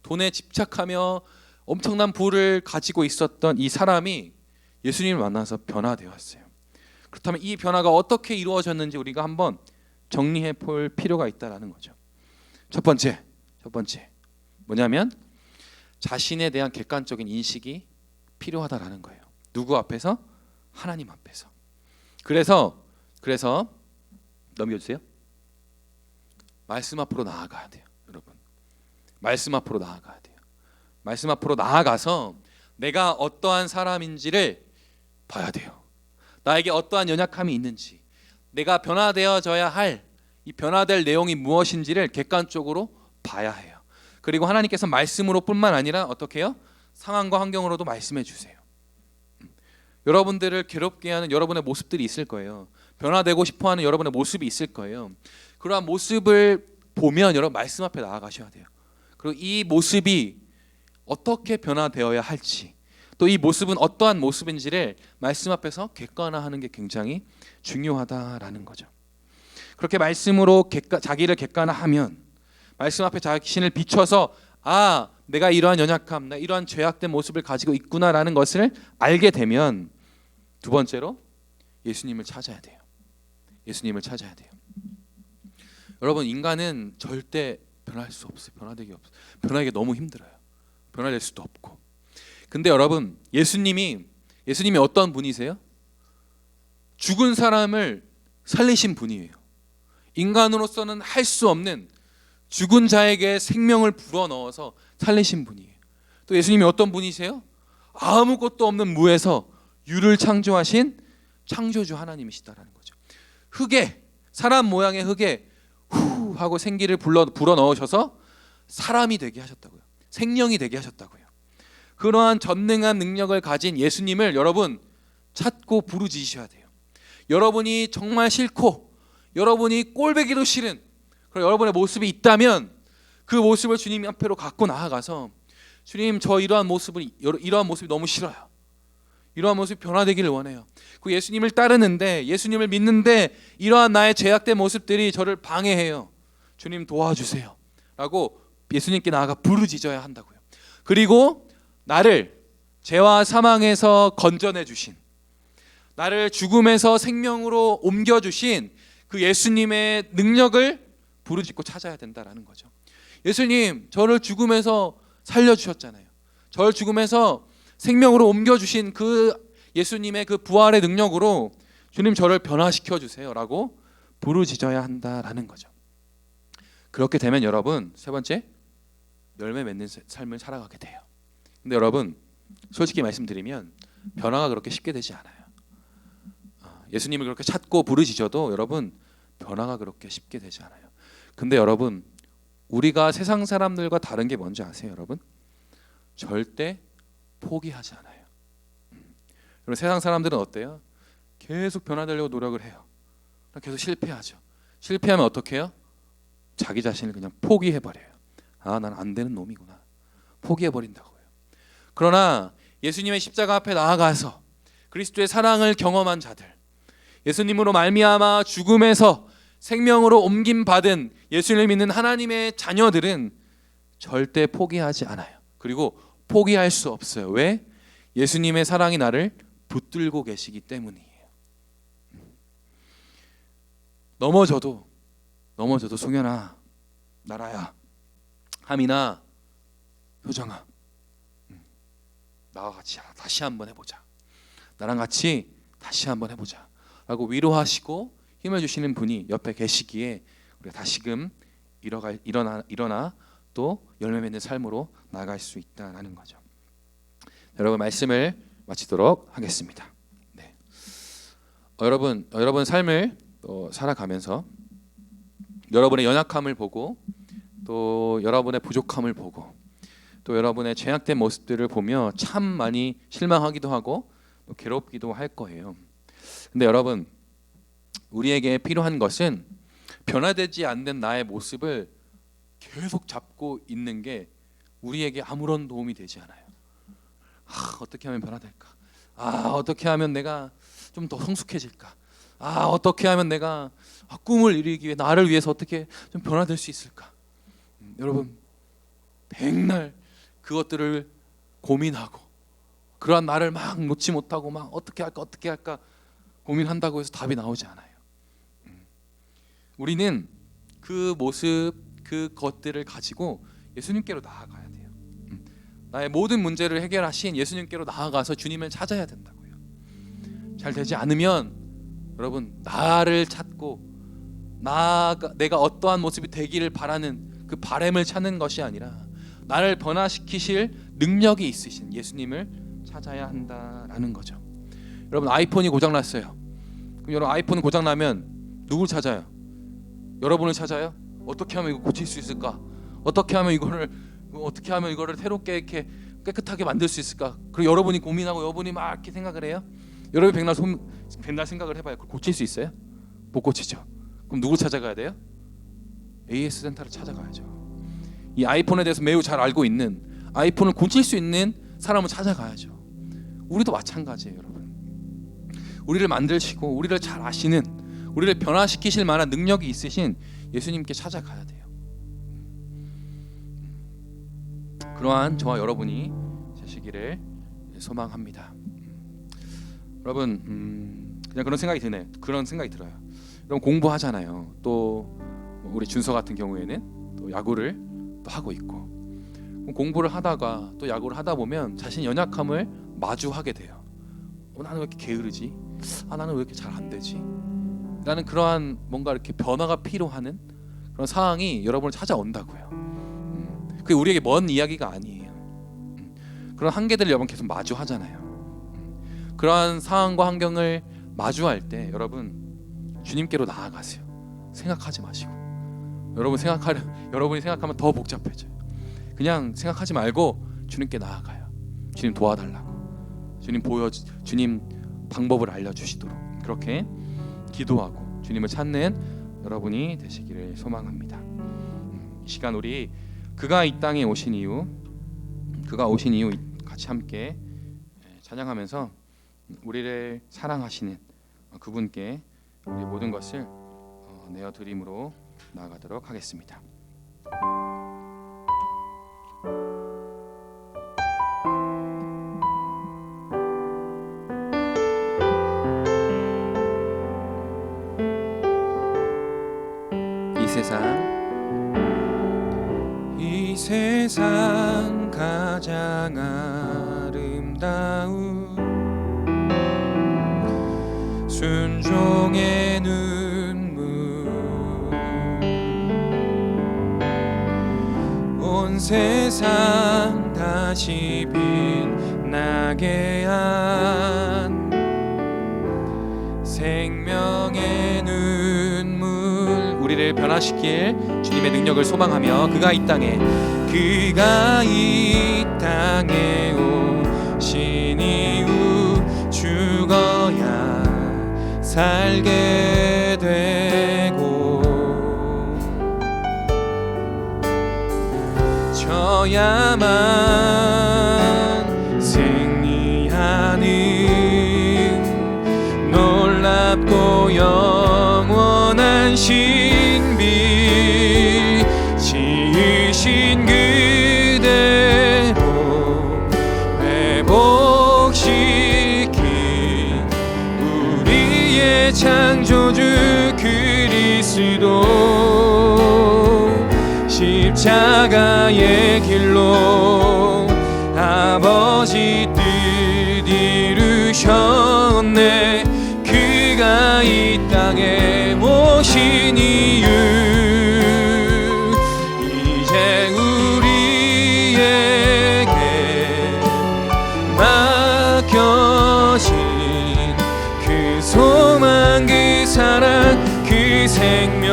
[SPEAKER 2] 돈에 집착하며 엄청난 부를 가지고 있었던 이 사람이 예수님을 만나서 변화되었어요. 그렇다면 이 변화가 어떻게 이루어졌는지 우리가 한번 정리해 볼 필요가 있다라는 거죠. 첫 번째 뭐냐면 자신에 대한 객관적인 인식이 필요하다라는 거예요. 누구 앞에서? 하나님 앞에서. 그래서 넘겨주세요. 말씀 앞으로 나아가야 돼요, 여러분. 말씀 앞으로 나아가야 돼요. 말씀 앞으로 나아가서 내가 어떠한 사람인지를 봐야 돼요. 나에게 어떠한 연약함이 있는지, 내가 변화되어져야 할 이 변화될 내용이 무엇인지를 객관적으로 봐야 해요. 그리고 하나님께서 말씀으로 뿐만 아니라 어떻게 해요? 상황과 환경으로도 말씀해 주세요. 여러분들을 괴롭게 하는 여러분의 모습들이 있을 거예요. 변화되고 싶어하는 여러분의 모습이 있을 거예요. 그러한 모습을 보면 여러분 말씀 앞에 나아가셔야 돼요. 그리고 이 모습이 어떻게 변화되어야 할지, 또 이 모습은 어떠한 모습인지를 말씀 앞에서 객관화하는 게 굉장히 중요하다라는 거죠. 그렇게 말씀으로 자기를 객관화하면 말씀 앞에 자신을 비춰서 내가 이러한 연약함, 내가 이러한 죄악된 모습을 가지고 있구나라는 것을 알게 되면 두 번째로 예수님을 찾아야 돼요. 예수님을 찾아야 돼요. 여러분, 인간은 절대 변할 수 없어요. 변하기 너무 힘들어요. 변화될 수도 없고. 근데 여러분, 예수님이 어떤 분이세요? 죽은 사람을 살리신 분이에요. 인간으로서는 할 수 없는 죽은 자에게 생명을 불어넣어서 살리신 분이에요. 또 예수님이 어떤 분이세요? 아무것도 없는 무에서 유를 창조하신 창조주 하나님이시다라는 거죠. 흙에, 사람 모양의 흙에 후 하고 생기를 불어넣으셔서 사람이 되게 하셨다고요. 생명이 되게 하셨다고요. 그러한 전능한 능력을 가진 예수님을 여러분 찾고 부르짖으셔야 돼요. 여러분이 정말 싫고 여러분이 꼴보기도 싫은 그런 여러분의 모습이 있다면 그 모습을 주님 앞으로 갖고 나아가서 주님, 저 이러한 모습이 너무 싫어요. 이러한 모습이 변화되기를 원해요. 그 예수님을 따르는데, 예수님을 믿는데 이러한 나의 죄악된 모습들이 저를 방해해요. 주님 도와주세요 라고 예수님께 나아가 부르짖어야 한다고요. 그리고 나를 죄와 사망에서 건져내 주신, 나를 죽음에서 생명으로 옮겨주신 그 예수님의 능력을 부르짖고 찾아야 된다라는 거죠. 예수님, 저를 죽음에서 살려주셨잖아요. 저를 죽음에서 생명으로 옮겨주신 그 예수님의 그 부활의 능력으로 주님, 저를 변화시켜 주세요 라고 부르짖어야 한다라는 거죠. 그렇게 되면 여러분, 세 번째, 열매 맺는 삶을 살아가게 돼요. 근데 여러분, 솔직히 말씀드리면 변화가 그렇게 쉽게 되지 않아요. 예수님을 그렇게 찾고 부르짖어도 여러분 변화가 그렇게 쉽게 되지 않아요. 근데 여러분, 우리가 세상 사람들과 다른 게 뭔지 아세요, 여러분? 절대 포기하지 않아요. 여러분, 세상 사람들은 어때요? 계속 변화되려고 노력을 해요. 계속 실패하죠. 실패하면 어떻게 해요? 자기 자신을 그냥 포기해버려요. 아, 난 안 되는 놈이구나. 포기해버린다고요. 그러나 예수님의 십자가 앞에 나아가서 그리스도의 사랑을 경험한 자들, 예수님으로 말미암아 죽음에서 생명으로 옮김받은 예수님을 믿는 하나님의 자녀들은 절대 포기하지 않아요. 그리고 포기할 수 없어요. 왜? 예수님의 사랑이 나를 붙들고 계시기 때문이에요. 넘어져도 송현아, 나라야, 하민아, 효정아, 나와 같이 다시 한번 해보자. 나랑 같이 다시 한번 해보자 라고 위로하시고 힘을 주시는 분이 옆에 계시기에 우리가 다시금 일어나 또 열매 맺는 삶으로 나아갈 수 있다는 거죠. 여러분, 말씀을 마치도록 하겠습니다. 네. 여러분 삶을 또 살아가면서 여러분의 연약함을 보고 또 여러분의 부족함을 보고 또 여러분의 죄악된 모습들을 보며 참 많이 실망하기도 하고 또 괴롭기도 할 거예요. 근데 여러분, 우리에게 필요한 것은 변화되지 않는 나의 모습을 계속 잡고 있는 게 우리에게 아무런 도움이 되지 않아요. 어떻게 하면 변화될까? 어떻게 하면 내가 좀 더 성숙해질까? 어떻게 하면 내가 꿈을 이루기 위해 나를 위해서 어떻게 좀 변화될 수 있을까? 여러분, 백날 그것들을 고민하고 그러한 나를 막 놓지 못하고 막 어떻게 할까 고민한다고 해서 답이 나오지 않아요. 우리는 그 모습, 그 것들을 가지고 예수님께로 나아가야 돼요. 나의 모든 문제를 해결하신 예수님께로 나아가서 주님을 찾아야 된다고요. 잘 되지 않으면 여러분, 나를 찾고 내가 어떠한 모습이 되기를 바라는 그 바람을 찾는 것이 아니라 나를 변화시키실 능력이 있으신 예수님을 찾아야 한다라는 거죠. 여러분, 아이폰이 고장났어요. 그럼 여러분, 아이폰 고장나면 누굴 찾아요? 여러분을 찾아요? 어떻게 하면 이거 고칠 수 있을까? 어떻게 하면 이거를 새롭게 이렇게 깨끗하게 만들 수 있을까? 그리고 여러분이 고민하고 여러분이 막 이렇게 생각을 해요. 여러분이 백날 생각을 해봐요. 그걸 고칠 수 있어요? 못 고치죠. 그럼 누구 찾아가야 돼요? AS 센터를 찾아가야죠. 이 아이폰에 대해서 매우 잘 알고 있는, 아이폰을 고칠 수 있는 사람을 찾아가야죠. 우리도 마찬가지예요, 여러분. 우리를 만드시고 우리를 잘 아시는, 우리를 변화시키실 만한 능력이 있으신 예수님께 찾아가야 돼요. 그러한 저와 여러분이 되시기를 소망합니다. 여러분, 그냥 그런 생각이 들어요. 여러분, 공부하잖아요. 또 우리 준서 같은 경우에는 또 야구를 또 하고 있고, 공부를 하다가 또 야구를 하다 보면 자신의 연약함을 마주하게 돼요. 나는 왜 이렇게 게으르지? 나는 왜 이렇게 잘 안 되지? 라는 그러한 뭔가 이렇게 변화가 필요한 그런 상황이 여러분을 찾아온다고요. 그게 우리에게 먼 이야기가 아니에요. 그런 한계들을 여러분 계속 마주하잖아요. 그러한 상황과 환경을 마주할 때 여러분, 주님께로 나아가세요. 생각하지 마시고. 여러분이 생각하면 더 복잡해져요. 그냥 생각하지 말고 주님께 나아가요. 주님 도와달라고, 주님 방법을 알려주시도록 그렇게 기도하고 주님을 찾는 여러분이 되시기를 소망합니다. 이 시간 우리 그가 이 땅에 오신 이유 같이 함께 찬양하면서 우리를 사랑하시는 그분께 우리 모든 것을 내어드림으로 나아가도록 하겠습니다. 이 세상 가장 아름다운 순종의 눈물, 온 세상 다시 빛나게 한 생명의 눈물, 우리를 변화시킬 주님의 능력을 소망하며 그가 이 땅에 오신 이후 죽어야 살게 되고 져야만 승리하는 놀랍고 영원한 신비 지으신 그대로 회복시킨 우리의 창조주 그리스도 십자가의 길로 아버지 뜻 이루셨네. 그가 이 땅에 오신 이유 이제 우리에게 맡겨진 그 소망 그 사랑 그 생명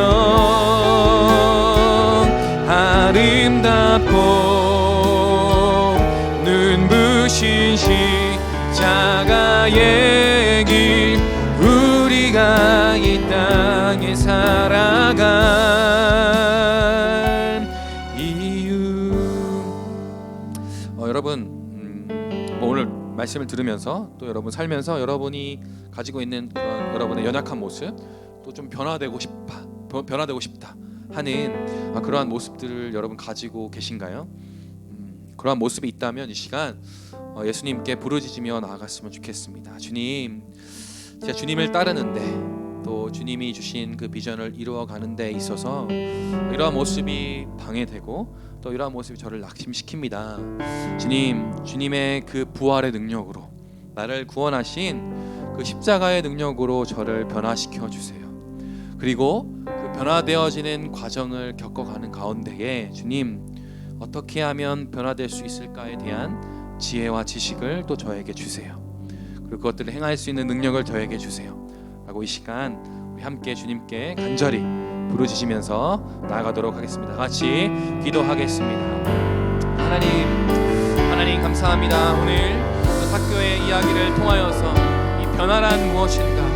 [SPEAKER 2] 아름답고 눈부신 십자가의 길 우리가 이 땅에 살아갈 이유. 여러분 오늘 말씀을 들으면서 또 여러분 살면서 여러분이 가지고 있는 그런 여러분의 연약한 모습 또 좀 변화되고 싶다 하는 그러한 모습들을 여러분 가지고 계신가요? 그러한 모습이 있다면 이 시간 예수님께 부르짖으며 나아갔으면 좋겠습니다. 주님, 제가 주님을 따르는데 또 주님이 주신 그 비전을 이루어가는 데 있어서 이러한 모습이 방해되고 또 이러한 모습이 저를 낙심시킵니다. 주님, 주님의 그 부활의 능력으로 나를 구원하신 그 십자가의 능력으로 저를 변화시켜 주세요. 그리고 그 변화되어지는 과정을 겪어가는 가운데에 주님 어떻게 하면 변화될 수 있을까에 대한 지혜와 지식을 또 저에게 주세요. 그리고 그것들을 행할 수 있는 능력을 저에게 주세요 라고 이 시간 우리 함께 주님께 간절히 부르짖으면서 나아가도록 하겠습니다. 같이 기도하겠습니다. 하나님 감사합니다. 오늘 사교의 이야기를 통하여서 이 변화란 무엇인가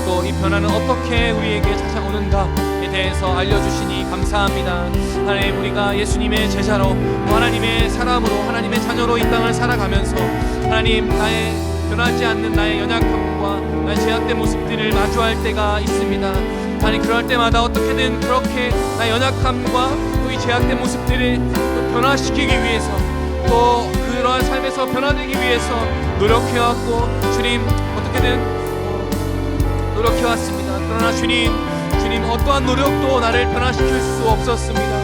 [SPEAKER 2] 또 이 변화는 어떻게 우리에게 찾아오는가에 대해서 알려주시니 감사합니다. 하나님, 우리가 예수님의 제자로 하나님의 사람으로 하나님의 자녀로 이 땅을 살아가면서 하나님, 나의 변하지 않는 나의 연약함과 나의 제약된 모습들을 마주할 때가 있습니다. 하나님, 그럴 때마다 어떻게든 그렇게 나의 연약함과 또 이 제약된 모습들을 또 변화시키기 위해서 또 그러한 삶에서 변화되기 위해서 노력해왔고 주님 어떻게든 노력해왔습니다. 그러나 주님 어떠한 노력도 나를 변화시킬 수 없었습니다.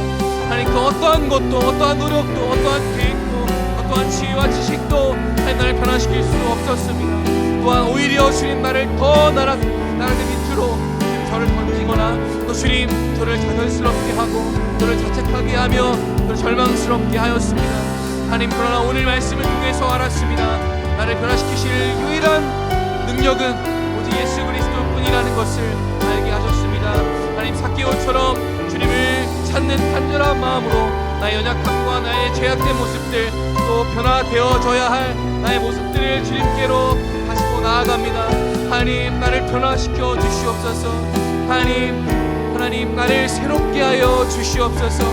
[SPEAKER 2] 하나님, 그 어떠한 것도 어떠한 노력도 어떠한 계획도 어떠한 지혜와 지식도 하나님 나를 변화시킬 수 없었습니다. 또한 오히려 주님 나를 더 나를 밑으로 저를 던지거나 또 주님 저를 자연스럽게 하고 저를 자책하게 하며 저를 절망스럽게 하였습니다. 하나님, 그러나 오늘 말씀을 통해서 알았습니다. 나를 변화시키실 유일한 능력은 오직 예수 그리스도뿐이라는 것을 알게 하셨습니다. 하나님, 삭개오처럼 주님을 찾는 간절한 마음으로 나의 연약함과 나의 제약된 모습들 또 변화되어져야 할 나의 모습들을 주님께로 가지고 나아갑니다. 하나님, 나를 변화시켜 주시옵소서. 하나님 나를 새롭게 하여 주시옵소서.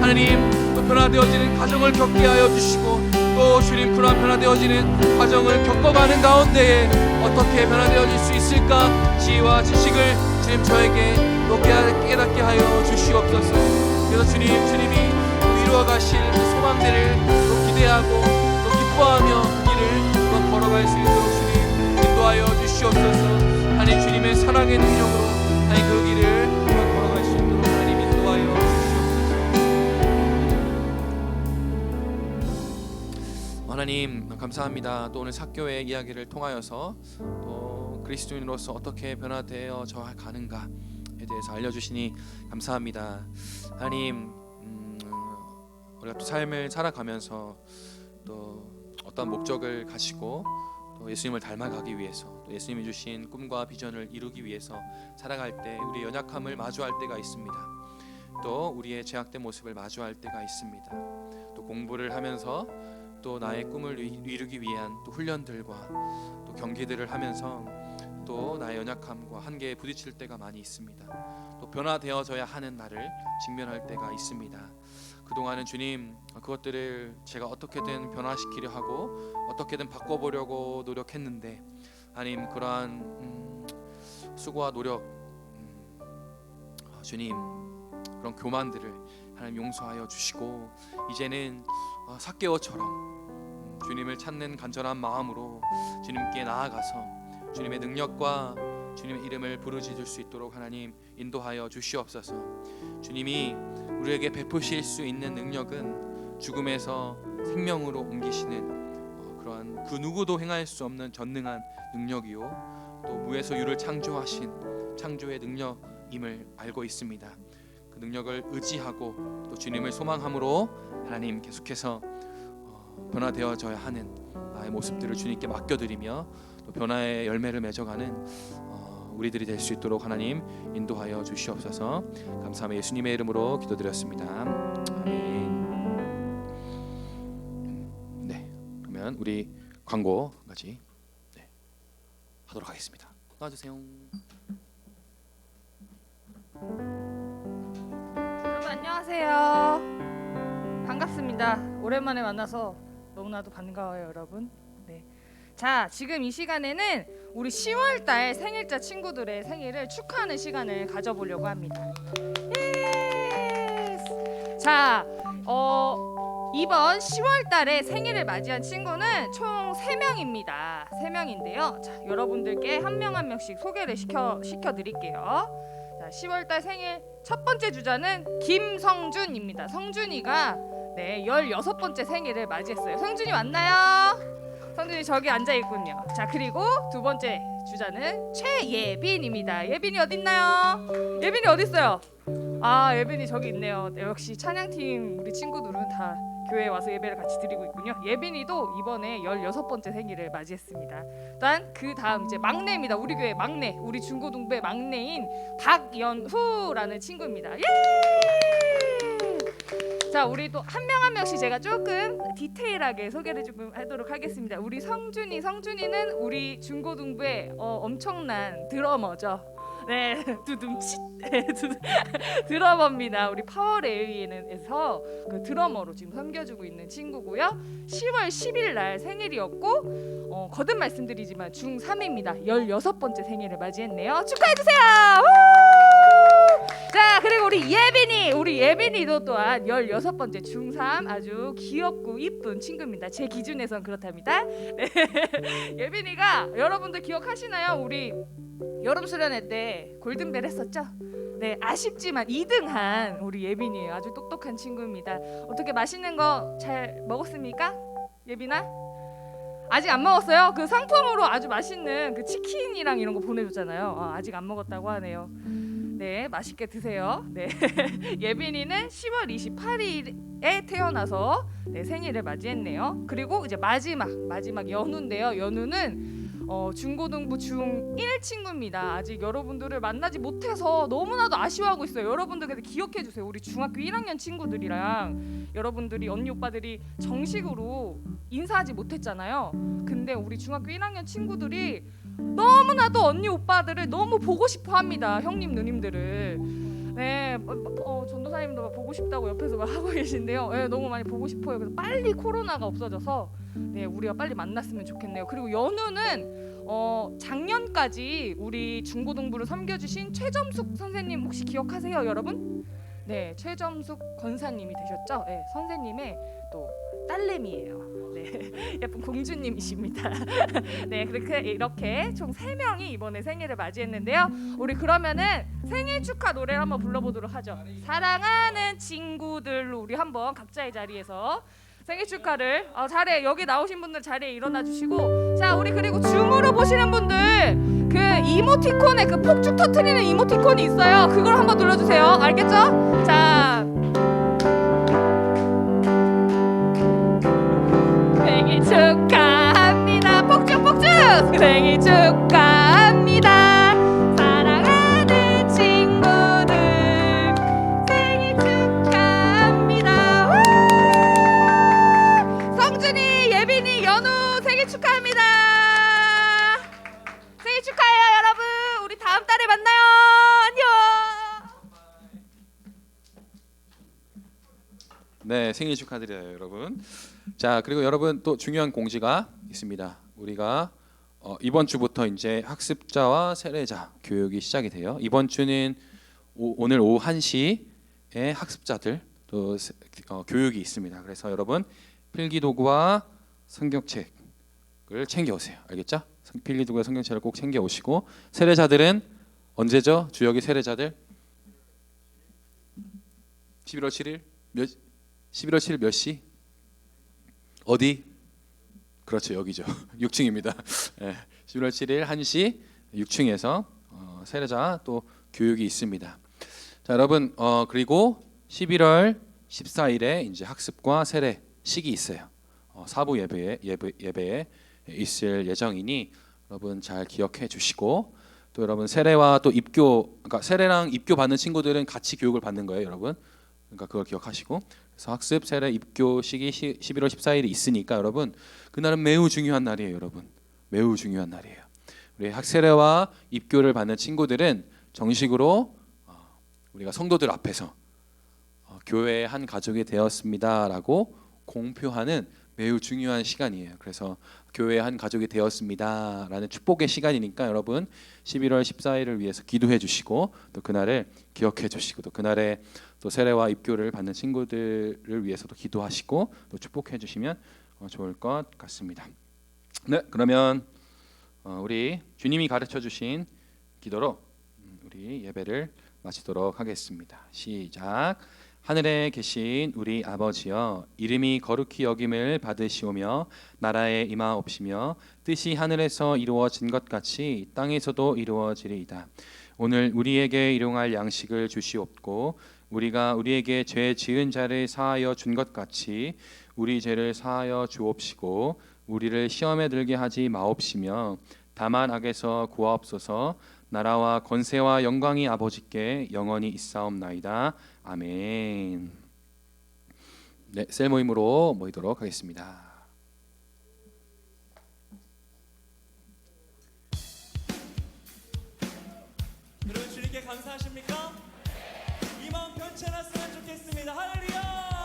[SPEAKER 2] 하나님, 또 변화되어지는 과정을 겪게 하여 주시고 또 주님 그러한 변화되어지는 과정을 겪어가는 가운데에 어떻게 변화되어질 수 있을까 지혜와 지식을 주님 저에게 또 깨닫게 하여 주시옵소서. 그래서 주님이 이루어가실 그 소망들을 또 기대하고 또 기뻐하며 그 길을 또 걸어갈 수 있도록 주님 인도하여 주시옵소서. 하나님, 주님의 사랑의 능력으로 하나님 그 길을 또 걸어갈 수 있도록 하나님 인도하여 주시옵소서. 하나님 감사합니다. 또 오늘 삭교의 이야기를 통하여서 또 그리스도인으로서 어떻게 변화되어져 가는가에 대해서 알려주시니 감사합니다. 하나님, 우리가 또 삶을 살아가면서 또 어떤 목적을 가지고 또 예수님을 닮아가기 위해서 또 예수님이 주신 꿈과 비전을 이루기 위해서 살아갈 때 우리의 연약함을 마주할 때가 있습니다. 또 우리의 제약된 모습을 마주할 때가 있습니다. 또 공부를 하면서 또 나의 꿈을 이루기 위한 또 훈련들과 또 경기들을 하면서 또 나의 연약함과 한계에 부딪힐 때가 많이 있습니다. 또 변화되어져야 하는 나를 직면할 때가 있습니다. 그동안은 주님, 그것들을 제가 어떻게든 변화시키려 하고 어떻게든 바꿔보려고 노력했는데 하나님, 그러한 수고와 노력, 주님, 그런 교만들을 하나님 용서하여 주시고 이제는 삭개오처럼 주님을 찾는 간절한 마음으로 주님께 나아가서 주님의 능력과 주님의 이름을 부르짖을 수 있도록 하나님 인도하여 주시옵소서. 주님이 우리에게 베푸실 수 있는 능력은 죽음에서 생명으로 옮기시는 그러한 그 누구도 행할 수 없는 전능한 능력이요, 또 무에서 유를 창조하신 창조의 능력임을 알고 있습니다. 그 능력을 의지하고 또 주님을 소망함으로 하나님 계속해서 변화되어져야 하는 나의 모습들을 주님께 맡겨드리며 또 변화의 열매를 맺어가는 우리들이 될 수 있도록 하나님 인도하여 주시옵소서. 감사하며 예수님의 이름으로 기도드렸습니다. 아멘. 네, 그러면 우리 광고까지 하도록 하겠습니다. 나와주세요.
[SPEAKER 4] 여러분 안녕하세요. 반갑습니다. 오랜만에 만나서 너무나도 반가워요, 여러분. 네. 자, 지금 이 시간에는 우리 10월달 생일자 친구들의 생일을 축하하는 시간을 가져보려고 합니다. 예스! 자, 이번 10월달에 생일을 맞이한 친구는 총 3명입니다. 3명인데요. 자, 여러분들께 한 명 한 명씩 소개를 시켜드릴게요. 자, 10월달 생일 첫 번째 주자는 김성준입니다. 성준이가 16번째 생일을 맞이했어요. 성준이 왔나요? 성준이 저기 앉아 있군요. 자, 그리고 두 번째 주자는 최예빈입니다. 예빈이 어디 있나요? 예빈이 어디 있어요? 아, 예빈이 저기 있네요. 역시 찬양팀 우리 친구들은 다 교회에 와서 예배를 같이 드리고 있군요. 예빈이도 이번에 16번째 생일을 맞이했습니다. 또한 그 다음 이제 막내입니다. 우리 교회 막내, 우리 중고등부의 막내인 박연후라는 친구입니다. 예! 자, 우리 또 한 명 한 명씩 제가 조금 디테일하게 소개를 조금 하도록 하겠습니다. 우리 성준이는 우리 중고등부의 엄청난 드러머죠. 네, 두둠칫 드러머입니다. 우리 파워레이엔에서 그 드러머로 지금 섬겨주고 있는 친구고요. 10월 10일 날 생일이었고 거듭 말씀드리지만 중3입니다. 16번째 생일을 맞이했네요. 축하해주세요. 자, 그리고 우리 예빈이도 또한 16번째 중3 아주 귀엽고 이쁜 친구입니다. 제 기준에선 그렇답니다. 네. 예빈이가 여러분들 기억하시나요? 우리 여름 수련회 때 골든벨 했었죠? 네, 아쉽지만 2등한 우리 예빈이에요. 아주 똑똑한 친구입니다. 어떻게 맛있는 거 잘 먹었습니까? 예빈아? 아직 안 먹었어요? 그 상품으로 아주 맛있는 그 치킨이랑 이런 거 보내줬잖아요. 아직 안 먹었다고 하네요. 네, 맛있게 드세요. 네, 예빈이는 10월 28일에 태어나서 생일을 맞이했네요. 그리고 이제 마지막 연우인데요. 연우는 중고등부 중1 친구입니다. 아직 여러분들을 만나지 못해서 너무나도 아쉬워하고 있어요. 여러분들 근데 기억해 주세요. 우리 중학교 1학년 친구들이랑 여러분들이 언니 오빠들이 정식으로 인사하지 못했잖아요. 근데 우리 중학교 1학년 친구들이 너무나도 언니 오빠들을 너무 보고 싶어 합니다. 형님 누님들을. 네, 전도사님도 막 보고 싶다고 옆에서 막 하고 계신데요. 네, 너무 많이 보고 싶어요. 그래서 빨리 코로나가 없어져서 우리가 빨리 만났으면 좋겠네요. 그리고 연우는 작년까지 우리 중고등부를 섬겨주신 최점숙 선생님 혹시 기억하세요, 여러분? 네, 최점숙 권사님이 되셨죠? 네, 선생님의 또 딸내미예요. 네, 예쁜 공주님이십니다. 네, 그렇게 이렇게 총 3명이 이번에 생일을 맞이했는데요. 우리 그러면은 생일 축하 노래를 한번 불러보도록 하죠. 사랑하는 친구들로 우리 한번 각자의 자리에서 생일 축하를 자리에 여기 나오신 분들 자리에 일어나 주시고, 자, 우리 그리고 줌으로 보시는 분들 그 이모티콘에 그 폭죽 터트리는 이모티콘이 있어요. 그걸 한번 눌러주세요. 알겠죠? 자, 생일 축하합니다. 폭죽 생일 축하합니다. 사랑하는 친구들 생일 축하합니다. 성준이, 예빈이, 연우 생일 축하합니다. 생일 축하해요, 여러분.
[SPEAKER 2] 네, 생일 축하드려요, 여러분. 자, 그리고 여러분 또 중요한 공지가 있습니다. 우리가 이번 주부터 이제 학습자와 세례자 교육이 시작이 돼요. 이번 주는 오늘 오후 1시에 학습자들 또 교육이 있습니다. 그래서 여러분 필기도구와 성경책을 챙겨 오세요. 알겠죠? 필기도구와 성경책을 꼭 챙겨 오시고 세례자들은 언제죠? 주역이 세례자들 11월 7일 11월 7일 몇 시? 어디? 그렇죠, 여기죠. 6층입니다. 네, 11월 7일 1시 6층에서 세례자 또 교육이 있습니다. 자, 여러분 그리고 11월 14일에 이제 학습과 세례식이 있어요. 사부 예배에 있을 예정이니 여러분 잘 기억해 주시고 또 여러분 세례와 또 입교, 그러니까 세례랑 입교 받는 친구들은 같이 교육을 받는 거예요, 여러분. 그러니까 그걸 기억하시고 그래서 학습, 세례, 입교식이 11월 14일이 있으니까 여러분 그날은 매우 중요한 날이에요, 여러분. 매우 중요한 날이에요. 우리 학세례와 입교를 받는 친구들은 정식으로 우리가 성도들 앞에서 교회의 한 가족이 되었습니다라고 공표하는 매우 중요한 시간이에요. 그래서 교회의 한 가족이 되었습니다라는 축복의 시간이니까 여러분 11월 14일을 위해서 기도해 주시고 또 그날을 기억해 주시고 또 그날에 또 세례와 입교를 받는 친구들을 위해서도 기도하시고 또 축복해 주시면 좋을 것 같습니다. 네, 그러면 우리 주님이 가르쳐 주신 기도로 우리 예배를 마치도록 하겠습니다. 시작. 하늘에 계신 우리 아버지여, 이름이 거룩히 여김을 받으시오며 나라에 임하옵시며 뜻이 하늘에서 이루어진 것 같이 땅에서도 이루어지리이다. 오늘 우리에게 일용할 양식을 주시옵고 우리가 우리에게 죄 지은 자를 사하여 준 것 같이 우리 죄를 사하여 주옵시고 우리를 시험에 들게 하지 마옵시며 다만 악에서 구하옵소서. 나라와 권세와 영광이 아버지께 영원히 있사옵나이다. 아멘. 네, 셀 모임으로 모이도록 하겠습니다.
[SPEAKER 5] 여러분 주님께 감사하십니까? 이 마음 변치 않았으면 좋겠습니다. 할렐루야.